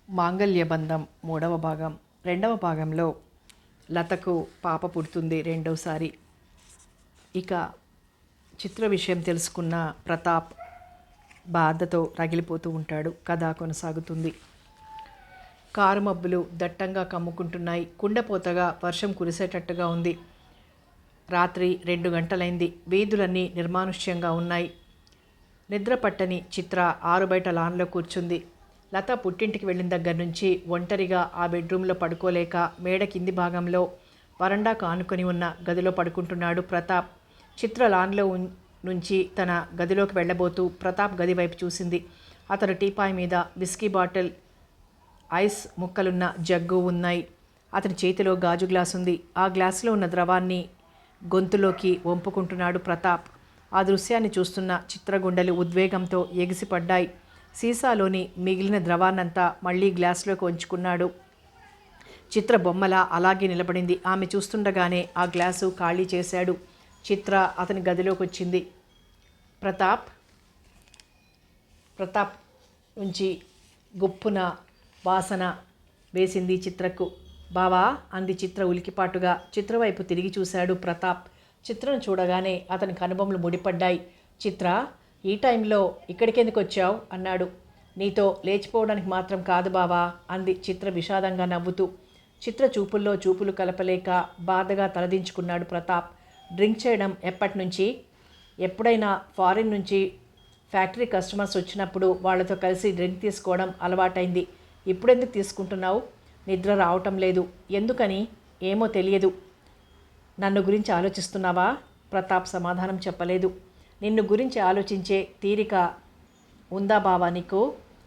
మాంగళ్యబంధం మూడవ భాగం. రెండవ భాగంలో లతకు పాప పుడుతుంది రెండోసారి. ఇక చిత్ర విషయం తెలుసుకున్న ప్రతాప్ బాధతో రగిలిపోతూ ఉంటాడు. కథ కొనసాగుతుంది. కారు మబ్బులు దట్టంగా కమ్ముకుంటున్నాయి. కుండపోతగా వర్షం కురిసేటట్టుగా ఉంది. రాత్రి 2 గంటలైంది. వీధులన్నీ నిర్మానుష్యంగా ఉన్నాయి. నిద్ర పట్టని చిత్ర ఆరు బయట లాన్లో కూర్చుంది. లత పుట్టింటికి వెళ్ళిన దగ్గర నుంచి ఒంటరిగా ఆ బెడ్రూమ్లో పడుకోలేక మేడ కింది భాగంలో వరండాకు ఆనుకొని ఉన్న గదిలో పడుకుంటున్నాడు ప్రతాప్. చిత్ర లాన్లో నుంచి తన గదిలోకి వెళ్ళబోతూ ప్రతాప్ గది వైపు చూసింది. అతను టీపాయ్ మీద విస్కీ బాటిల్, ఐస్ ముక్కలున్న జగ్గు ఉన్నాయి. అతని చేతిలో గాజు గ్లాస్ ఉంది. ఆ గ్లాసులో ఉన్న ద్రవాన్ని గొంతులోకి వంపుకుంటున్నాడు ప్రతాప్. ఆ దృశ్యాన్ని చూస్తున్న చిత్రగుండెలు ఉద్వేగంతో ఎగిసిపడ్డాయి. సీసాలోని మిగిలిన ద్రవాన్నంతా మళ్ళీ గ్లాసులోకి వంచుకున్నాడు. చిత్ర బొమ్మలా అలాగే నిలబడింది. ఆమె చూస్తుండగానే ఆ గ్లాసు ఖాళీ చేశాడు. చిత్ర అతని గదిలోకి వచ్చింది. ప్రతాప్ నుంచి గుప్పున వాసన వేసింది చిత్రకు. బావా అంది చిత్ర ఉలికిపాటుగా. చిత్ర వైపు తిరిగి చూశాడు ప్రతాప్. చిత్రను చూడగానే అతని కనుబొమ్మలు ముడిపడ్డాయి. చిత్ర, ఈ టైంలో ఇక్కడికెందుకు వచ్చావు అన్నాడు. నీతో లేచిపోవడానికి మాత్రం కాదు బావా అంది చిత్ర విషాదంగా నవ్వుతూ. చిత్ర చూపుల్లో చూపులు కలపలేక బాధగా తలదించుకున్నాడు ప్రతాప్. డ్రింక్ చేయడం ఎప్పటి నుంచి? ఎప్పుడైనా ఫారిన్ నుంచి ఫ్యాక్టరీ కస్టమర్స్ వచ్చినప్పుడు వాళ్ళతో కలిసి డ్రింక్ తీసుకోవడం అలవాటైంది. ఇప్పుడెందుకు తీసుకుంటున్నావు? నిద్ర రావటం లేదు. ఎందుకని? ఏమో తెలియదు. నన్ను గురించి ఆలోచిస్తున్నావా? ప్రతాప్ సమాధానం చెప్పలేదు. నిన్ను గురించి ఆలోచించే తీరిక ఉందా బావా నీకు?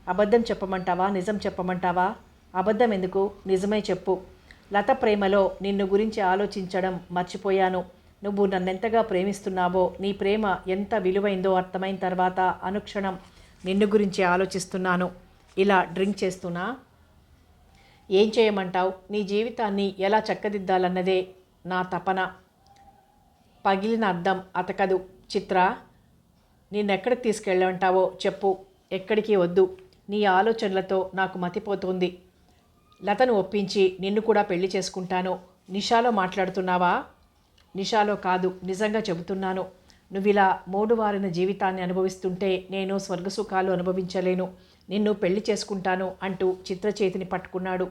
అబద్ధం చెప్పమంటావా, నిజం చెప్పమంటావా? అబద్ధం ఎందుకు, నిజమే చెప్పు. లత ప్రేమలో నిన్ను గురించి ఆలోచించడం మర్చిపోయాను. నువ్వు నన్నెంతగా ప్రేమిస్తున్నావో, నీ ప్రేమ ఎంత విలువైందో అర్థమైన తర్వాత అనుక్షణం నిన్ను గురించి ఆలోచిస్తున్నాను. ఇలా డ్రింక్ చేస్తున్నా? ఏం చేయమంటావు? నీ జీవితాన్ని ఎలా చక్కదిద్దాలన్నదే నా తపన. పగిలిన అద్దం అతకదు. చిత్ర, నిన్నెక్కడికి తీసుకెళ్ళమంటావో చెప్పు. ఎక్కడికి వద్దు. నీ ఆలోచనలతో నాకు మతిపోతుంది. లతను ఒప్పించి నిన్ను కూడా పెళ్లి చేసుకుంటాను. నిషాలో మాట్లాడుతున్నావా? నిషాలో కాదు, నిజంగా చెబుతున్నాను. నువ్విలా మూడువారిన జీవితాన్ని అనుభవిస్తుంటే నేను స్వర్గసుఖాలు అనుభవించలేను. నిన్ను పెళ్లి చేసుకుంటాను అంటూ చిత్ర చేతిని పట్టుకున్నాడు.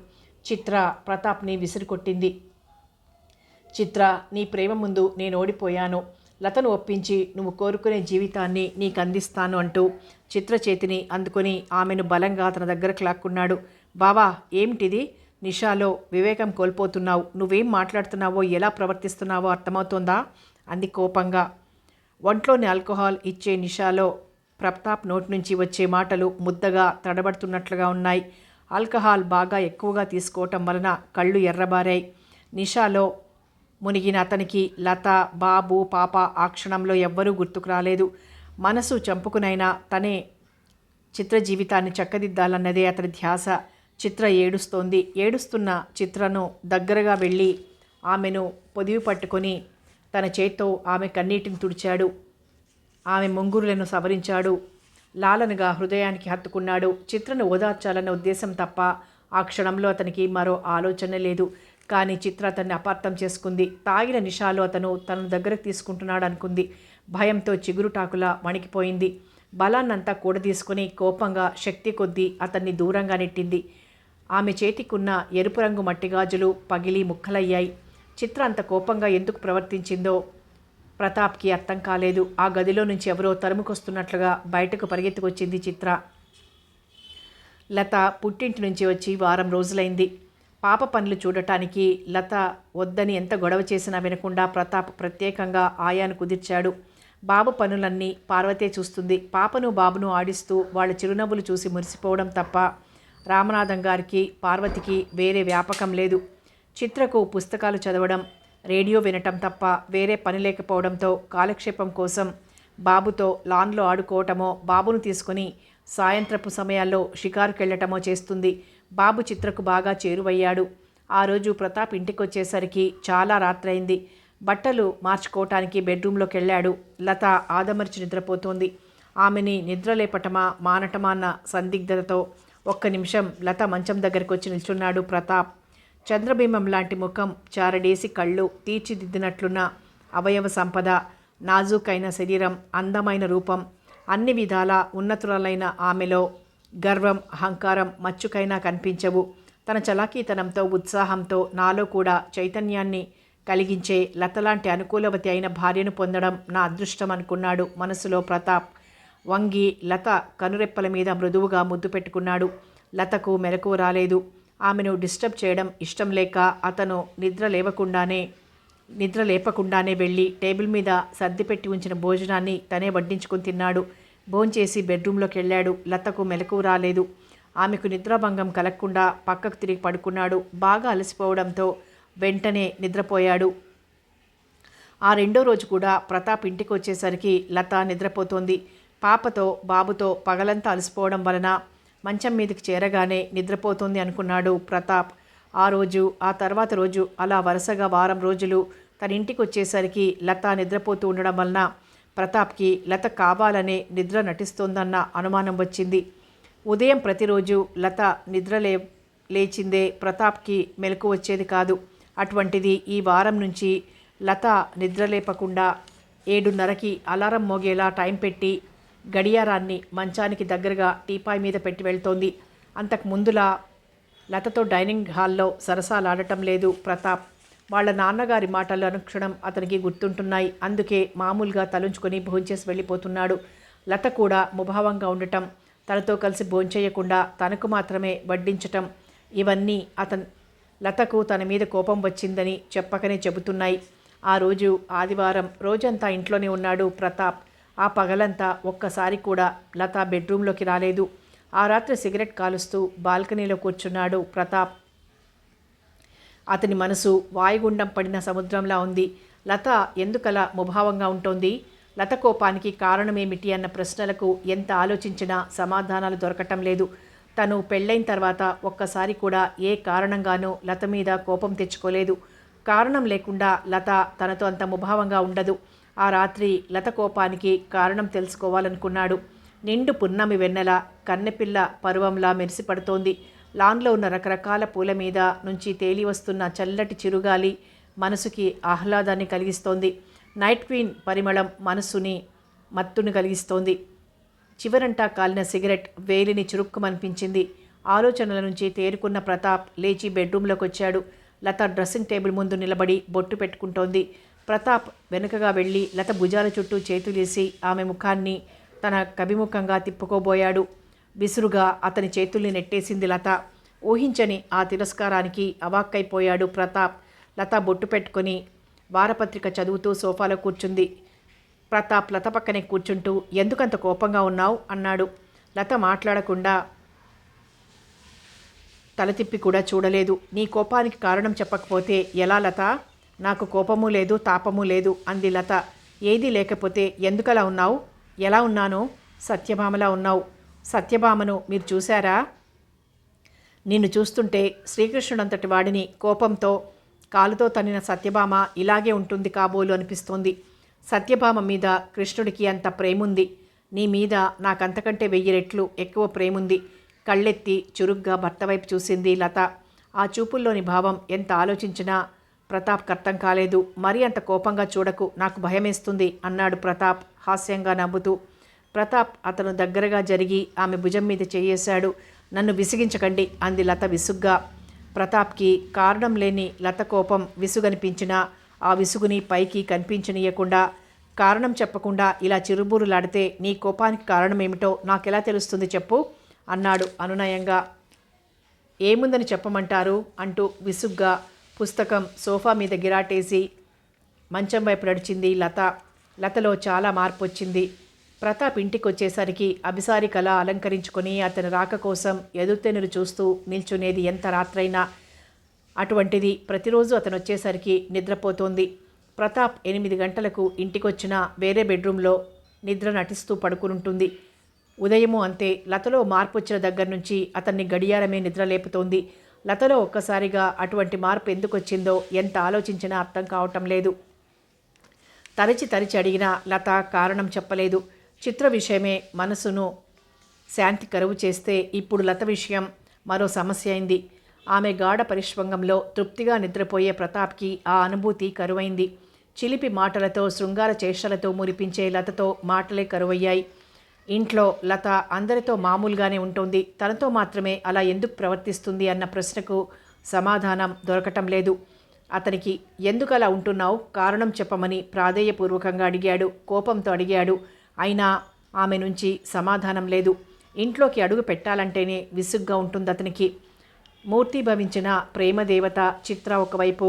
చిత్ర ప్రతాప్ని విసిరికొట్టింది. చిత్ర, నీ ప్రేమ ముందు నేను ఓడిపోయాను. లతను ఒప్పించి నువ్వు కోరుకునే జీవితాన్ని నీకు అందిస్తాను అంటూ చిత్ర చేతిని అందుకొని ఆమెను బలంగా తన దగ్గరకు లాక్కున్నాడు. బావా, ఏమిటిది? నిషాలో వివేకం కోల్పోతున్నావు. నువ్వేం మాట్లాడుతున్నావో, ఎలా ప్రవర్తిస్తున్నావో అర్థమవుతోందా అంది కోపంగా. ఒంట్లోని ఆల్కహాల్ ఇచ్చే నిషాలో ప్రతాప్ నోటి నుంచి వచ్చే మాటలు ముద్దగా తడబడుతున్నట్లుగా ఉన్నాయి. ఆల్కహాల్ బాగా ఎక్కువగా తీసుకోవటం వలన కళ్ళు ఎర్రబారాయి. నిషాలో మునిగిన అతనికి లత, బాబు, పాప ఆ క్షణంలో ఎవ్వరూ గుర్తుకు రాలేదు. మనసు చంపుకునైనా తనే చిత్ర జీవితాన్ని చక్కదిద్దాలన్నదే అతని ధ్యాస. చిత్ర ఏడుస్తోంది. ఏడుస్తున్న చిత్రను దగ్గరగా వెళ్ళి ఆమెను పొదివి పట్టుకొని తన చేత్తో ఆమె కన్నీటిని తుడిచాడు. ఆమె ముంగురులను సవరించాడు. లాలనగా హృదయానికి హత్తుకున్నాడు. చిత్రను ఓదార్చాలన్న ఉద్దేశం తప్ప ఆ క్షణంలో అతనికి మరో ఆలోచన లేదు. కానీ చిత్ర అతన్ని అపార్థం చేసుకుంది. తాగిన నిషాలో అతను తనను దగ్గరకు తీసుకుంటున్నాడు అనుకుంది. భయంతో చిగురుటాకులా వణికిపోయింది. బలాన్నంతా కూడదీసుకుని కోపంగా శక్తి కొద్దీ అతన్ని దూరంగా నెట్టింది. ఆమె చేతికున్న ఎరుపు రంగు మట్టిగాజులు పగిలి ముక్కలయ్యాయి. చిత్ర అంత కోపంగా ఎందుకు ప్రవర్తించిందో ప్రతాప్కి అర్థం కాలేదు. ఆ గదిలో నుంచి ఎవరో తరుముకొస్తున్నట్లుగా బయటకు పరిగెత్తుకొచ్చింది చిత్ర. లత పుట్టింటి నుంచి వచ్చి వారం రోజులైంది. పాప పనులు చూడటానికి లత వద్దని ఎంత గొడవ చేసినా వినకుండా ప్రతాప్ ప్రత్యేకంగా ఆయాను కుదిర్చాడు. బాబు పనులన్నీ పార్వతే చూస్తుంది. పాపను బాబును ఆడిస్తూ వాళ్ళ చిరునవ్వులు చూసి మురిసిపోవడం తప్ప రామనాథం గారికి, పార్వతికి వేరే వ్యాపకం లేదు. చిత్రకు పుస్తకాలు చదవడం, రేడియో వినటం తప్ప వేరే పని లేకపోవడంతో కాలక్షేపం కోసం బాబుతో లాన్లో ఆడుకోవటమో, బాబును తీసుకుని సాయంత్రపు సమయాల్లో షికారుకెళ్లటమో చేస్తుంది. బాబు చిత్రకు బాగా చేరువయ్యాడు. ఆ రోజు ప్రతాప్ ఇంటికొచ్చేసరికి చాలా రాత్రైంది. బట్టలు మార్చుకోవటానికి బెడ్రూమ్లోకి వెళ్ళాడు. లత ఆదమర్చి నిద్రపోతోంది. ఆమెని నిద్రలేపటమా మానటమా అన్న సందిగ్ధతతో ఒక్క నిమిషం లత మంచం దగ్గరికి వచ్చి నిల్చున్నాడు ప్రతాప్. చంద్రబింబం లాంటి ముఖం, చారడేసి కళ్ళు, తీర్చిదిద్దినట్లున్న అవయవ సంపద, నాజూకైన శరీరం, అందమైన రూపం, అన్ని విధాలా ఉన్నతురాలైన ఆమెలో గర్వం, అహంకారం మచ్చుకైనా కనిపించవు. తన చలాకీతనంతో, ఉత్సాహంతో నాలో కూడా చైతన్యాన్ని కలిగించే లతలాంటి అనుకూలవతి అయిన భార్యను పొందడం నా అదృష్టం అనుకున్నాడు మనసులో ప్రతాప్. వంగి లత కనురెప్పల మీద మృదువుగా ముద్దు పెట్టుకున్నాడు. లతకు మెలకువ రాలేదు. ఆమెను డిస్టర్బ్ చేయడం ఇష్టం లేక అతను నిద్ర లేపకుండానే వెళ్ళి టేబుల్ మీద సర్దిపెట్టి ఉంచిన భోజనాన్ని తనే వడ్డించుకుని తిన్నాడు. భోంచేసి బెడ్రూమ్లోకి వెళ్ళాడు. లతకు మెలకువ రాలేదు. ఆమెకు నిద్రాభంగం కలగకుండా పక్కకు తిరిగి పడుకున్నాడు. బాగా అలసిపోవడంతో వెంటనే నిద్రపోయాడు. ఆ రెండో రోజు కూడా ప్రతాప్ ఇంటికి వచ్చేసరికి లత నిద్రపోతోంది. పాపతో బాబుతో పగలంతా అలసిపోవడం వలన మంచం మీదకి చేరగానే నిద్రపోతుంది అనుకున్నాడు ప్రతాప్. ఆ రోజు, ఆ తర్వాత రోజు, అలా వరుసగా వారం రోజులు తన ఇంటికి వచ్చేసరికి లత నిద్రపోతూ ఉండడం వలన ప్రతాప్కి లత కావాలనే నిద్ర నటిస్తోందన్న అనుమానం వచ్చింది. ఉదయం ప్రతిరోజు లత లేచిందే ప్రతాప్కి మెలకు వచ్చేది కాదు. అటువంటిది ఈ వారం నుంచి లత నిద్రలేపకుండా 7:30కి అలారం మోగేలా టైం పెట్టి గడియారాన్ని మంచానికి దగ్గరగా టీపాయ్ మీద పెట్టి వెళ్తోంది. అంతకు ముందులా లతతో డైనింగ్ హాల్లో సరసాలాడటం లేదు ప్రతాప్. వాళ్ళ నాన్నగారి మాటలు అనుక్షణం అతనికి గుర్తుంటున్నాయి. అందుకే మామూలుగా తలుంచుకొని భోంచేసి వెళ్ళిపోతున్నాడు. లత కూడా ముభావంగా ఉండటం, తనతో కలిసి భోంచేయకుండా తనకు మాత్రమే వడ్డించటం, ఇవన్నీ లతకు తన మీద కోపం వచ్చిందని చెప్పకనే చెబుతున్నాయి. ఆ రోజు ఆదివారం. రోజంతా ఇంట్లోనే ఉన్నాడు ప్రతాప్. ఆ పగలంతా ఒక్కసారి కూడా లత బెడ్రూమ్లోకి రాలేదు. ఆ రాత్రి సిగరెట్ కాలుస్తూ బాల్కనీలో కూర్చున్నాడు ప్రతాప్. అతని మనసు వాయుగుండం పడిన సముద్రంలా ఉంది. లత ఎందుకలా ముభావంగా ఉంటోంది? లత కోపానికి కారణమేమిటి అన్న ప్రశ్నలకు ఎంత ఆలోచించినా సమాధానాలు దొరకటం లేదు. తను పెళ్ళైన తర్వాత ఒక్కసారి కూడా ఏ కారణంగానూ లత మీద కోపం తెచ్చుకోలేదు. కారణం లేకుండా లత తనతో అంత ముభావంగా ఉండదు. ఆ రాత్రి లత కోపానికి కారణం తెలుసుకోవాలనుకున్నాడు. నిండు పున్నమి వెన్నెల కన్నెపిల్ల పరువంలా మెరిసిపడుతోంది. లాన్లో ఉన్న రకరకాల పూల మీద నుంచి తేలి వస్తున్న చల్లటి చిరుగాలి మనసుకి ఆహ్లాదాన్ని కలిగిస్తోంది. నైట్ క్వీన్ పరిమళం మనసుని మత్తుని కలిగిస్తోంది. చివరంటా కాలిన సిగరెట్ వేలిని చురుక్కుమనిపించింది. ఆలోచనల నుంచి తేరుకున్న ప్రతాప్ లేచి బెడ్రూమ్లోకి వచ్చాడు. లత డ్రెస్సింగ్ టేబుల్ ముందు నిలబడి బొట్టు పెట్టుకుంటోంది. ప్రతాప్ వెనుకగా వెళ్ళి లత భుజాల చుట్టూ చేతులేసి ఆమె ముఖాన్ని తన కవిముఖంగా తిప్పుకోబోయాడు. విసురుగా అతని చేతుల్ని నెట్టేసింది లత. ఊహించని ఆ తిరస్కారానికి అవాక్కైపోయాడు ప్రతాప్. లత బొట్టు పెట్టుకొని వారపత్రిక చదువుతూ సోఫాలో కూర్చుంది. ప్రతాప్ లత పక్కనే కూర్చుంటూ ఎందుకంత కోపంగా ఉన్నావు అన్నాడు. లత మాట్లాడకుండా తల తిప్పి కూడా చూడలేదు. నీ కోపానికి కారణం చెప్పకపోతే ఎలా లత? నాకు కోపము లేదు, తాపము లేదు అంది లత. ఏదీ లేకపోతే ఎందుకలా ఉన్నావు? ఎలా ఉన్నాను? సత్యభామలా ఉన్నావు. సత్యభామను మీరు చూశారా? నిన్ను చూస్తుంటే శ్రీకృష్ణుడంతటి వాడిని కోపంతో కాలుతో తన్నిన సత్యభామ ఇలాగే ఉంటుంది కాబోలు అనిపిస్తోంది. సత్యభామ మీద కృష్ణుడికి అంత ప్రేముంది. నీ మీద నాకంతకంటే 1000 రెట్లు ఎక్కువ ప్రేముంది. కళ్ళెత్తి చురుగ్గా భర్త వైపు చూసింది లత. ఆ చూపుల్లోని భావం ఎంత ఆలోచించినా ప్రతాప్కి అర్థం కాలేదు. మరీ అంత కోపంగా చూడకు, నాకు భయమేస్తుంది అన్నాడు ప్రతాప్ హాస్యంగా నవ్వుతూ. ప్రతాప్ అతను దగ్గరగా జరిగి ఆమె భుజం మీద చేయేశాడు. నన్ను విసిగించకండి అంది లత విసుగ్గా. ప్రతాప్కి కారణం లేని లత కోపం విసుగనిపించినా ఆ విసుగుని పైకి కనిపించనీయకుండా, కారణం చెప్పకుండా ఇలా చిరుబురులాడితే నీ కోపానికి కారణమేమిటో నాకెలా తెలుస్తుంది చెప్పు అన్నాడు అనునయంగా. ఏముందని చెప్పమంటారు అంటూ విసుగ్గా పుస్తకం సోఫా మీద గిరాటేసి మంచం వైపు నడిచింది లత. లతలో చాలా మార్పు వచ్చింది. ప్రతాప్ ఇంటికి వచ్చేసరికి అభిసారికలా అలంకరించుకొని అతని రాక కోసం ఎదురుతెన్నులు చూస్తూ నిల్చునేది ఎంత రాత్రైనా. అటువంటిది ప్రతిరోజు అతను వచ్చేసరికి నిద్రపోతోంది. ప్రతాప్ 8 గంటలకు ఇంటికొచ్చినా వేరే బెడ్రూమ్లో నిద్ర నటిస్తూ పడుకునుంటుంది. ఉదయము అంతే. లతలో మార్పు వచ్చిన దగ్గర నుంచి అతన్ని గడియారమే నిద్ర లేపుతోంది. లతలో ఒక్కసారిగా అటువంటి మార్పు ఎందుకు వచ్చిందో ఎంత ఆలోచించినా అర్థం కావటం లేదు. తరచి అడిగినా లత కారణం చెప్పలేదు. చిత్ర విషయమే మనసును శాంతి కరువు చేస్తే ఇప్పుడు లత విషయం మరో సమస్య అయింది. ఆమె గాఢ పరిష్వంగంలో తృప్తిగా నిద్రపోయే ప్రతాప్కి ఆ అనుభూతి కరువైంది. చిలిపి మాటలతో శృంగార చేష్టలతో మురిపించే లతతో మాటలే కరువయ్యాయి. ఇంట్లో లత అందరితో మామూలుగానే ఉంటుంది, తనతో మాత్రమే అలా ఎందుకు ప్రవర్తిస్తుంది అన్న ప్రశ్నకు సమాధానం దొరకటం లేదు. అతనికి ఎందుకు అలా ఉంటున్నావు, కారణం చెప్పమని ప్రాధేయపూర్వకంగా అడిగాడు, కోపంతో అడిగాడు. అయినా ఆమె నుంచి సమాధానం లేదు. ఇంట్లోకి అడుగు పెట్టాలంటేనే విసుగ్గా ఉంటుంది అతనికి. మూర్తిభవించిన ప్రేమదేవత చిత్ర ఒకవైపు,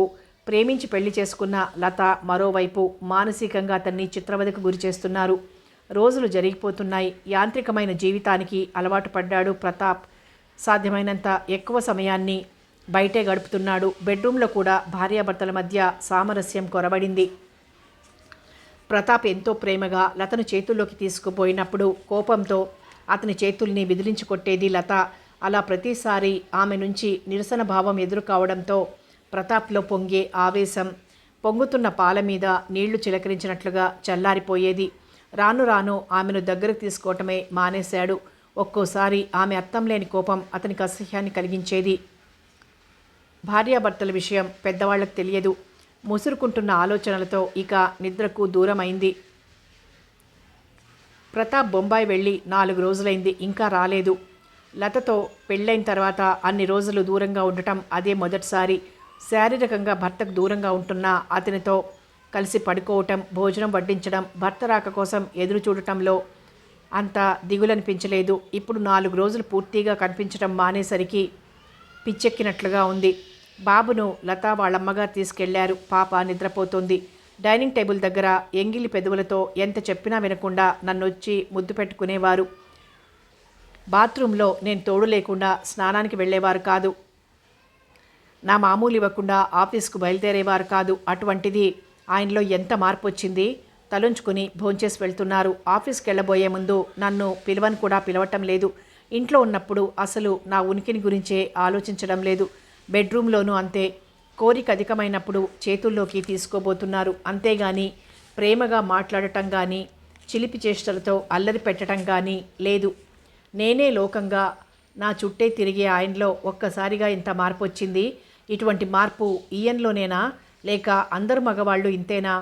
ప్రేమించి పెళ్లి చేసుకున్న లత మరోవైపు మానసికంగా అతన్ని చిత్రవదకు గురి చేస్తున్నారు. రోజులు జరిగిపోతున్నాయి. యాంత్రికమైన జీవితానికి అలవాటు పడ్డాడు ప్రతాప్. సాధ్యమైనంత ఎక్కువ సమయాన్ని బయటే గడుపుతున్నాడు. బెడ్రూమ్లో కూడా భార్యాభర్తల మధ్య సామరస్యం కొరబడింది. ప్రతాప్ ఎంతో ప్రేమగా లతను చేతుల్లోకి తీసుకుపోయినప్పుడు కోపంతో అతని చేతుల్ని విదిలించి కొట్టేది లత. అలా ప్రతిసారి ఆమె నుంచి నిరసన భావం ఎదురు కావడంతో ప్రతాప్లో పొంగే ఆవేశం పొంగుతున్న పాల మీద నీళ్లు చిలకరించినట్లుగా చల్లారిపోయేది. రాను రాను ఆమెను దగ్గరకు తీసుకోవటమే మానేశాడు. ఒక్కోసారి ఆమె అర్థం లేని కోపం అతనికి అసహ్యాన్ని కలిగించేది. భార్యాభర్తల విషయం పెద్దవాళ్లకు తెలియదు. ముసురుకుంటున్న ఆలోచనలతో ఇక నిద్రకు దూరమైంది. ప్రతాప్ బొంబాయి వెళ్ళి 4 రోజులైంది, ఇంకా రాలేదు. లతతో పెళ్ళైన తర్వాత అన్ని రోజులు దూరంగా ఉండటం అదే మొదటిసారి. శారీరకంగా భర్తకు దూరంగా ఉంటున్న అతనితో కలిసి పడుకోవటం, భోజనం వడ్డించడం, భర్త రాక కోసం ఎదురు చూడటంలో అంత దిగులనిపించలేదు. ఇప్పుడు 4 రోజులు పూర్తిగా కనిపించడం మానేసరికి పిచ్చెక్కినట్లుగా ఉంది. బాబును లత వాళ్ళమ్మగారు తీసుకెళ్లారు. పాప నిద్రపోతోంది. డైనింగ్ టేబుల్ దగ్గర ఎంగిలి పెదవులతో ఎంత చెప్పినా వినకుండా నన్నొచ్చి ముద్దు పెట్టుకునేవారు. బాత్రూంలో నేను తోడు లేకుండా స్నానానికి వెళ్ళేవారు కాదు. నా మామూలు ఇవ్వకుండా ఆఫీస్కు బయలుదేరేవారు కాదు. అటువంటిది ఆయనలో ఎంత మార్పు వచ్చింది. తలుంచుకుని భోంచేసి వెళ్తున్నారు. ఆఫీస్కి వెళ్ళబోయే ముందు నన్ను పిలవని కూడా పిలవటం లేదు. ఇంట్లో ఉన్నప్పుడు అసలు నా ఉనికిని గురించే ఆలోచించడం లేదు. బెడ్రూమ్లోనూ అంతే. కోరిక అధికమైనప్పుడు చేతుల్లోకి తీసుకోబోతున్నారు. అంతేగాని ప్రేమగా మాట్లాడటం కానీ, చిలిపి చేష్టలతో అల్లరి పెట్టడం కానీ లేదు. నేనే లోకంగా నా చుట్టే తిరిగే ఆయనలో ఒక్కసారిగా ఇంత మార్పు వచ్చింది. ఇటువంటి మార్పు ఈయనలోనేనా, లేక అందరు మగవాళ్ళు ఇంతేనా?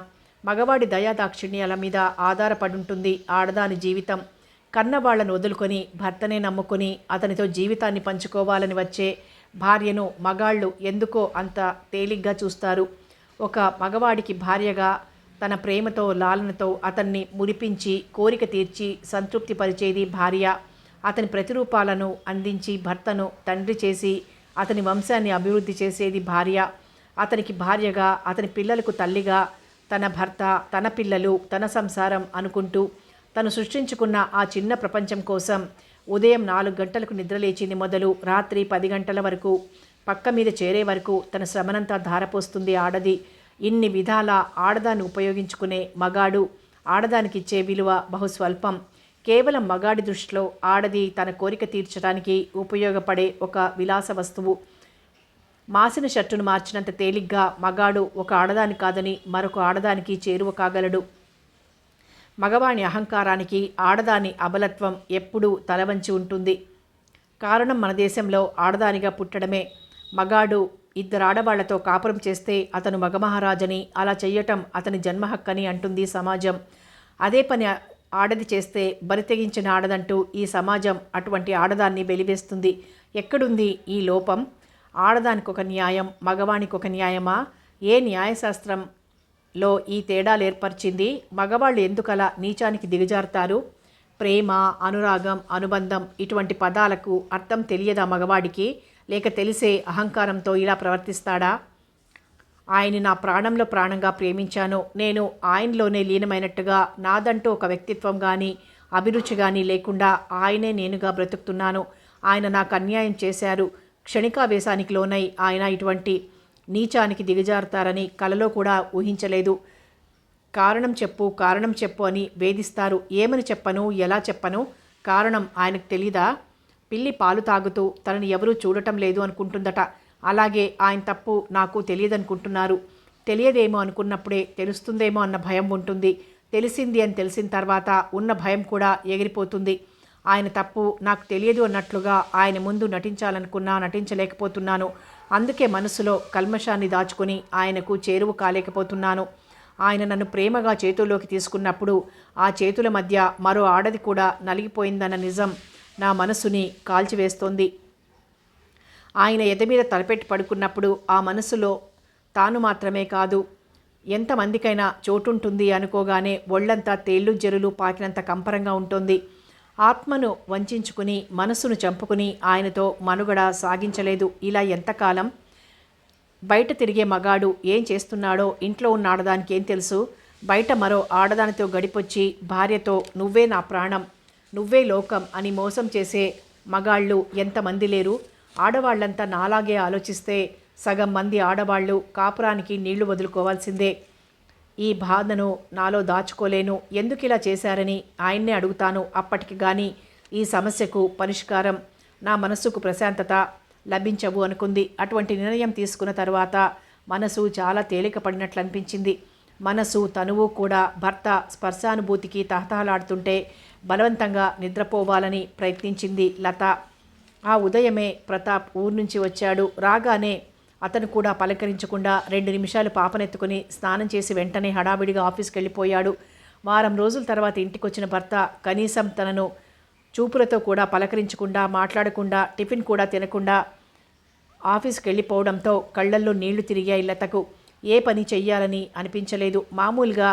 మగవాడి దయాదాక్షిణ్యాల మీద ఆధారపడుంటుంది ఆడదాని జీవితం. కన్నవాళ్లను వదులుకొని భర్తనే నమ్ముకొని అతనితో జీవితాన్ని పంచుకోవాలని వచ్చే భార్యను మగాళ్ళు ఎందుకో అంత తేలిగ్గా చూస్తారు. ఒక మగవాడికి భార్యగా తన ప్రేమతో లాలనతో అతన్ని మురిపించి కోరిక తీర్చి సంతృప్తి పరిచేది భార్య. అతని ప్రతిరూపాలను అందించి భర్తను తండ్రి చేసి అతని వంశాన్ని అభివృద్ధి చేసేది భార్య. అతనికి భార్యగా, అతని పిల్లలకు తల్లిగా తన భర్త, తన పిల్లలు, తన సంసారం అనుకుంటూ తను సృష్టించుకున్న ఆ చిన్న ప్రపంచం కోసం ఉదయం 4 గంటలకు నిద్రలేచింది మొదలు రాత్రి 10 గంటల వరకు పక్క మీద చేరే వరకు తన శ్రమనంతా ధారపోస్తుంది ఆడది. ఇన్ని విధాల ఆడదాన్ని ఉపయోగించుకునే మగాడు ఆడదానికిచ్చే విలువ బహుస్వల్పం. కేవలం మగాడి దృష్టిలో ఆడది తన కోరిక తీర్చడానికి ఉపయోగపడే ఒక విలాస వస్తువు. మాసిన షర్టును మార్చినంత తేలిగ్గా మగాడు ఒక ఆడదాని కాదని మరొక ఆడదానికి చేరువ కాగలడు. మగవాణి అహంకారానికి ఆడదాని అబలత్వం ఎప్పుడూ తలవంచి ఉంటుంది. కారణం మన దేశంలో ఆడదానిగా పుట్టడమే. మగాడు 2 ఆడవాళ్లతో కాపురం చేస్తే అతను మగమహారాజని, అలా చెయ్యటం అతని జన్మహక్కని అంటుంది సమాజం. అదే పని ఆడది చేస్తే బరితెగించిన ఆడదంటూ ఈ సమాజం అటువంటి ఆడదాన్ని వెలివేస్తుంది. ఎక్కడుంది ఈ లోపం? ఆడదానికి ఒక న్యాయం, మగవానికి ఒక న్యాయమా? ఏ న్యాయశాస్త్రంలో ఈ తేడాలు ఏర్పరిచింది? మగవాళ్ళు ఎందుకలా నీచానికి దిగజారుతారు? ప్రేమ, అనురాగం, అనుబంధం ఇటువంటి పదాలకు అర్థం తెలియదా మగవాడికి? లేక తెలిసే అహంకారంతో ఇలా ప్రవర్తిస్తాడా? ఆయన్ని నా ప్రాణంలో ప్రాణంగా ప్రేమించాను. నేను ఆయనలోనే లీనమైనట్టుగా నాదంటూ ఒక వ్యక్తిత్వం కానీ అభిరుచి కానీ లేకుండా ఆయనే నేనుగా బ్రతుకుతున్నాను. ఆయన నాకు అన్యాయం చేశారు. క్షణికావేశానికి లోనై ఆయన ఇటువంటి నీచానికి దిగజారుతారని కలలో కూడా ఊహించలేదు. కారణం చెప్పు, కారణం చెప్పు అని వేధిస్తారు. ఏమని చెప్పను, ఎలా చెప్పను? కారణం ఆయనకు తెలీదా? పిల్లి పాలు తాగుతూ తనని ఎవరూ చూడటం లేదు అనుకుంటుందట. అలాగే ఆయన తప్పు నాకు తెలియదనుకుంటున్నారు. తెలియదేమో అనుకున్నప్పుడే తెలుస్తుందేమో అన్న భయం ఉంటుంది. తెలిసింది అని తెలిసిన తర్వాత ఉన్న భయం కూడా ఎగిరిపోతుంది. ఆయన తప్పు నాకు తెలియదు అన్నట్లుగా ఆయన ముందు నటించలేకపోతున్నాను. అందుకే మనసులో కల్మషాన్ని దాచుకొని ఆయనకు చేరువ కాలేకపోతున్నాను. ఆయన నన్ను ప్రేమగా చేతుల్లోకి తీసుకున్నప్పుడు ఆ చేతుల మధ్య మరో ఆడది కూడా నలిగిపోయిందన్న నిజం నా మనసుని కాల్చివేస్తోంది. ఆయన ఎద మీద తలపెట్టి పడుకున్నప్పుడు ఆ మనసులో తాను మాత్రమే కాదు, ఎంతమందికైనా చోటుంటుంది అనుకోగానే ఒళ్ళంతా తేళ్ళు జరులు పాకినంత కంపరంగా ఉంటుంది. ఆత్మను వంచుకుని మనసును చంపుకుని ఆయనతో మనుగడ సాగించలేదు. ఇలా ఎంతకాలం? బయట తిరిగే మగాడు ఏం చేస్తున్నాడో ఇంట్లో ఉన్న ఆడదానికి ఏం తెలుసు? బయట మరో ఆడదానితో గడిపొచ్చి భార్యతో నువ్వే నా ప్రాణం, నువ్వే లోకం అని మోసం చేసే మగాళ్ళు ఎంతమంది లేరు? ఆడవాళ్లంతా నాలాగే ఆలోచిస్తే సగం మంది ఆడవాళ్ళు కాపురానికి నీళ్లు వదులుకోవాల్సిందే. ఈ బాధను నాలో దాచుకోలేను. ఎందుకు ఇలా చేశారని ఆయన్నే అడుగుతాను. అప్పటికి కానీ ఈ సమస్యకు పరిష్కారం, నా మనస్సుకు ప్రశాంతత లభించవు అనుకుంది. అటువంటి నిర్ణయం తీసుకున్న తర్వాత మనసు చాలా తేలిక పడినట్లు అనిపించింది. మనసు తనువు కూడా భర్త స్పర్శానుభూతికి తహతహలాడుతుంటే బలవంతంగా నిద్రపోవాలని ప్రయత్నించింది లత. ఆ ఉదయమే ప్రతాప్ ఊరు నుంచి వచ్చాడు. రాగానే అతను కూడా పలకరించకుండా 2 నిమిషాలు పాపనెత్తుకుని స్నానం చేసి వెంటనే హడావిడిగా ఆఫీస్కి వెళ్ళిపోయాడు. వారం రోజుల తర్వాత ఇంటికొచ్చిన భర్త కనీసం తనను చూపులతో కూడా పలకరించకుండా, మాట్లాడకుండా, టిఫిన్ కూడా తినకుండా ఆఫీస్కి వెళ్ళిపోవడంతో కళ్ళల్లో నీళ్లు తిరిగాయి లతకు. ఏ పని చెయ్యాలని అనిపించలేదు. మామూలుగా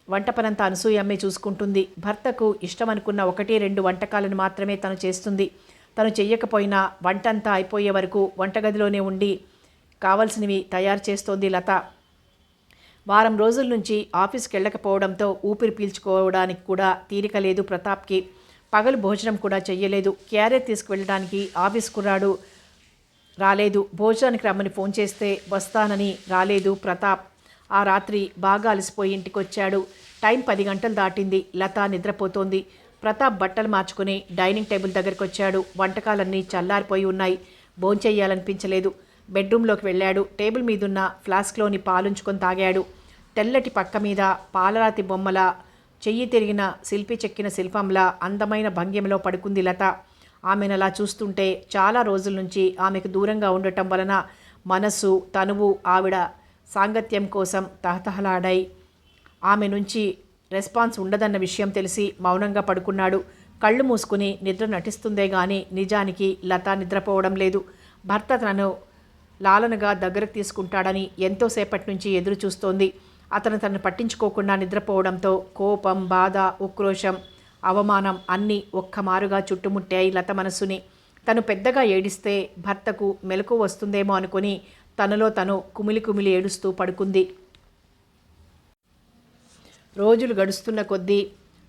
వంట పనంతా అనసూయమ్మే చూసుకుంటుంది. భర్తకు ఇష్టం అనుకున్న 1-2 వంటకాలను మాత్రమే తను చేస్తుంది. తను చెయ్యకపోయినా వంటంతా అయిపోయే వరకు వంటగదిలోనే ఉండి కావలసినవి తయారు చేస్తోంది లత. వారం రోజుల నుంచి ఆఫీస్కి వెళ్ళకపోవడంతో ఊపిరి పీల్చుకోవడానికి కూడా తీరిక లేదు ప్రతాప్కి. పగలు భోజనం కూడా చెయ్యలేదు. క్యారియర్ తీసుకువెళ్ళడానికి ఆఫీస్ కుర్రాడు రాలేదు. భోజనానికి రమ్మని ఫోన్ చేస్తే వస్తానని రాలేదు ప్రతాప్. ఆ రాత్రి బాగా అలసిపోయి ఇంటికొచ్చాడు. టైం 10 గంటలు దాటింది. లత నిద్రపోతోంది. ప్రతాప్ బట్టలు మార్చుకుని డైనింగ్ టేబుల్ దగ్గరికి వచ్చాడు. వంటకాలన్నీ చల్లారిపోయి ఉన్నాయి. భోంచెయ్యాలనిపించలేదు. బెడ్రూమ్లోకి వెళ్ళాడు. టేబుల్ మీదున్న ఫ్లాస్క్లోని పాలుంచుకొని తాగాడు. తెల్లటి పక్క మీద పాలరాతి బొమ్మల, చెయ్యి తిరిగిన శిల్పి చెక్కిన శిల్పంలా అందమైన భంగిమలో పడుకుంది లత. ఆమెనలా చూస్తుంటే చాలా రోజుల నుంచి ఆమెకు దూరంగా ఉండటం వలన మనసు, తనువు ఆవిడ సాంగత్యం కోసం తహతహలాడాయి. ఆమె నుంచి రెస్పాన్స్ ఉండదన్న విషయం తెలిసి మౌనంగా పడుకున్నాడు. కళ్ళు మూసుకుని నిద్ర నటిస్తుందే గాని నిజానికి లత నిద్రపోవడం లేదు. భర్త తనను లాలనగా దగ్గరకు తీసుకుంటాడని ఎంతోసేపటి నుంచి ఎదురు చూస్తోంది. అతను తనను పట్టించుకోకుండా నిద్రపోవడంతో కోపం, బాధ, ఉక్రోషం, అవమానం అన్నీ ఒక్కమారుగా చుట్టుముట్టాయి లత మనసుని. తను పెద్దగా ఏడిస్తే భర్తకు మెలకు వస్తుందేమో అనుకుని తనలో తను కుమిలి కుమిలి ఏడుస్తూ పడుకుంది. రోజులు గడుస్తున్న కొద్దీ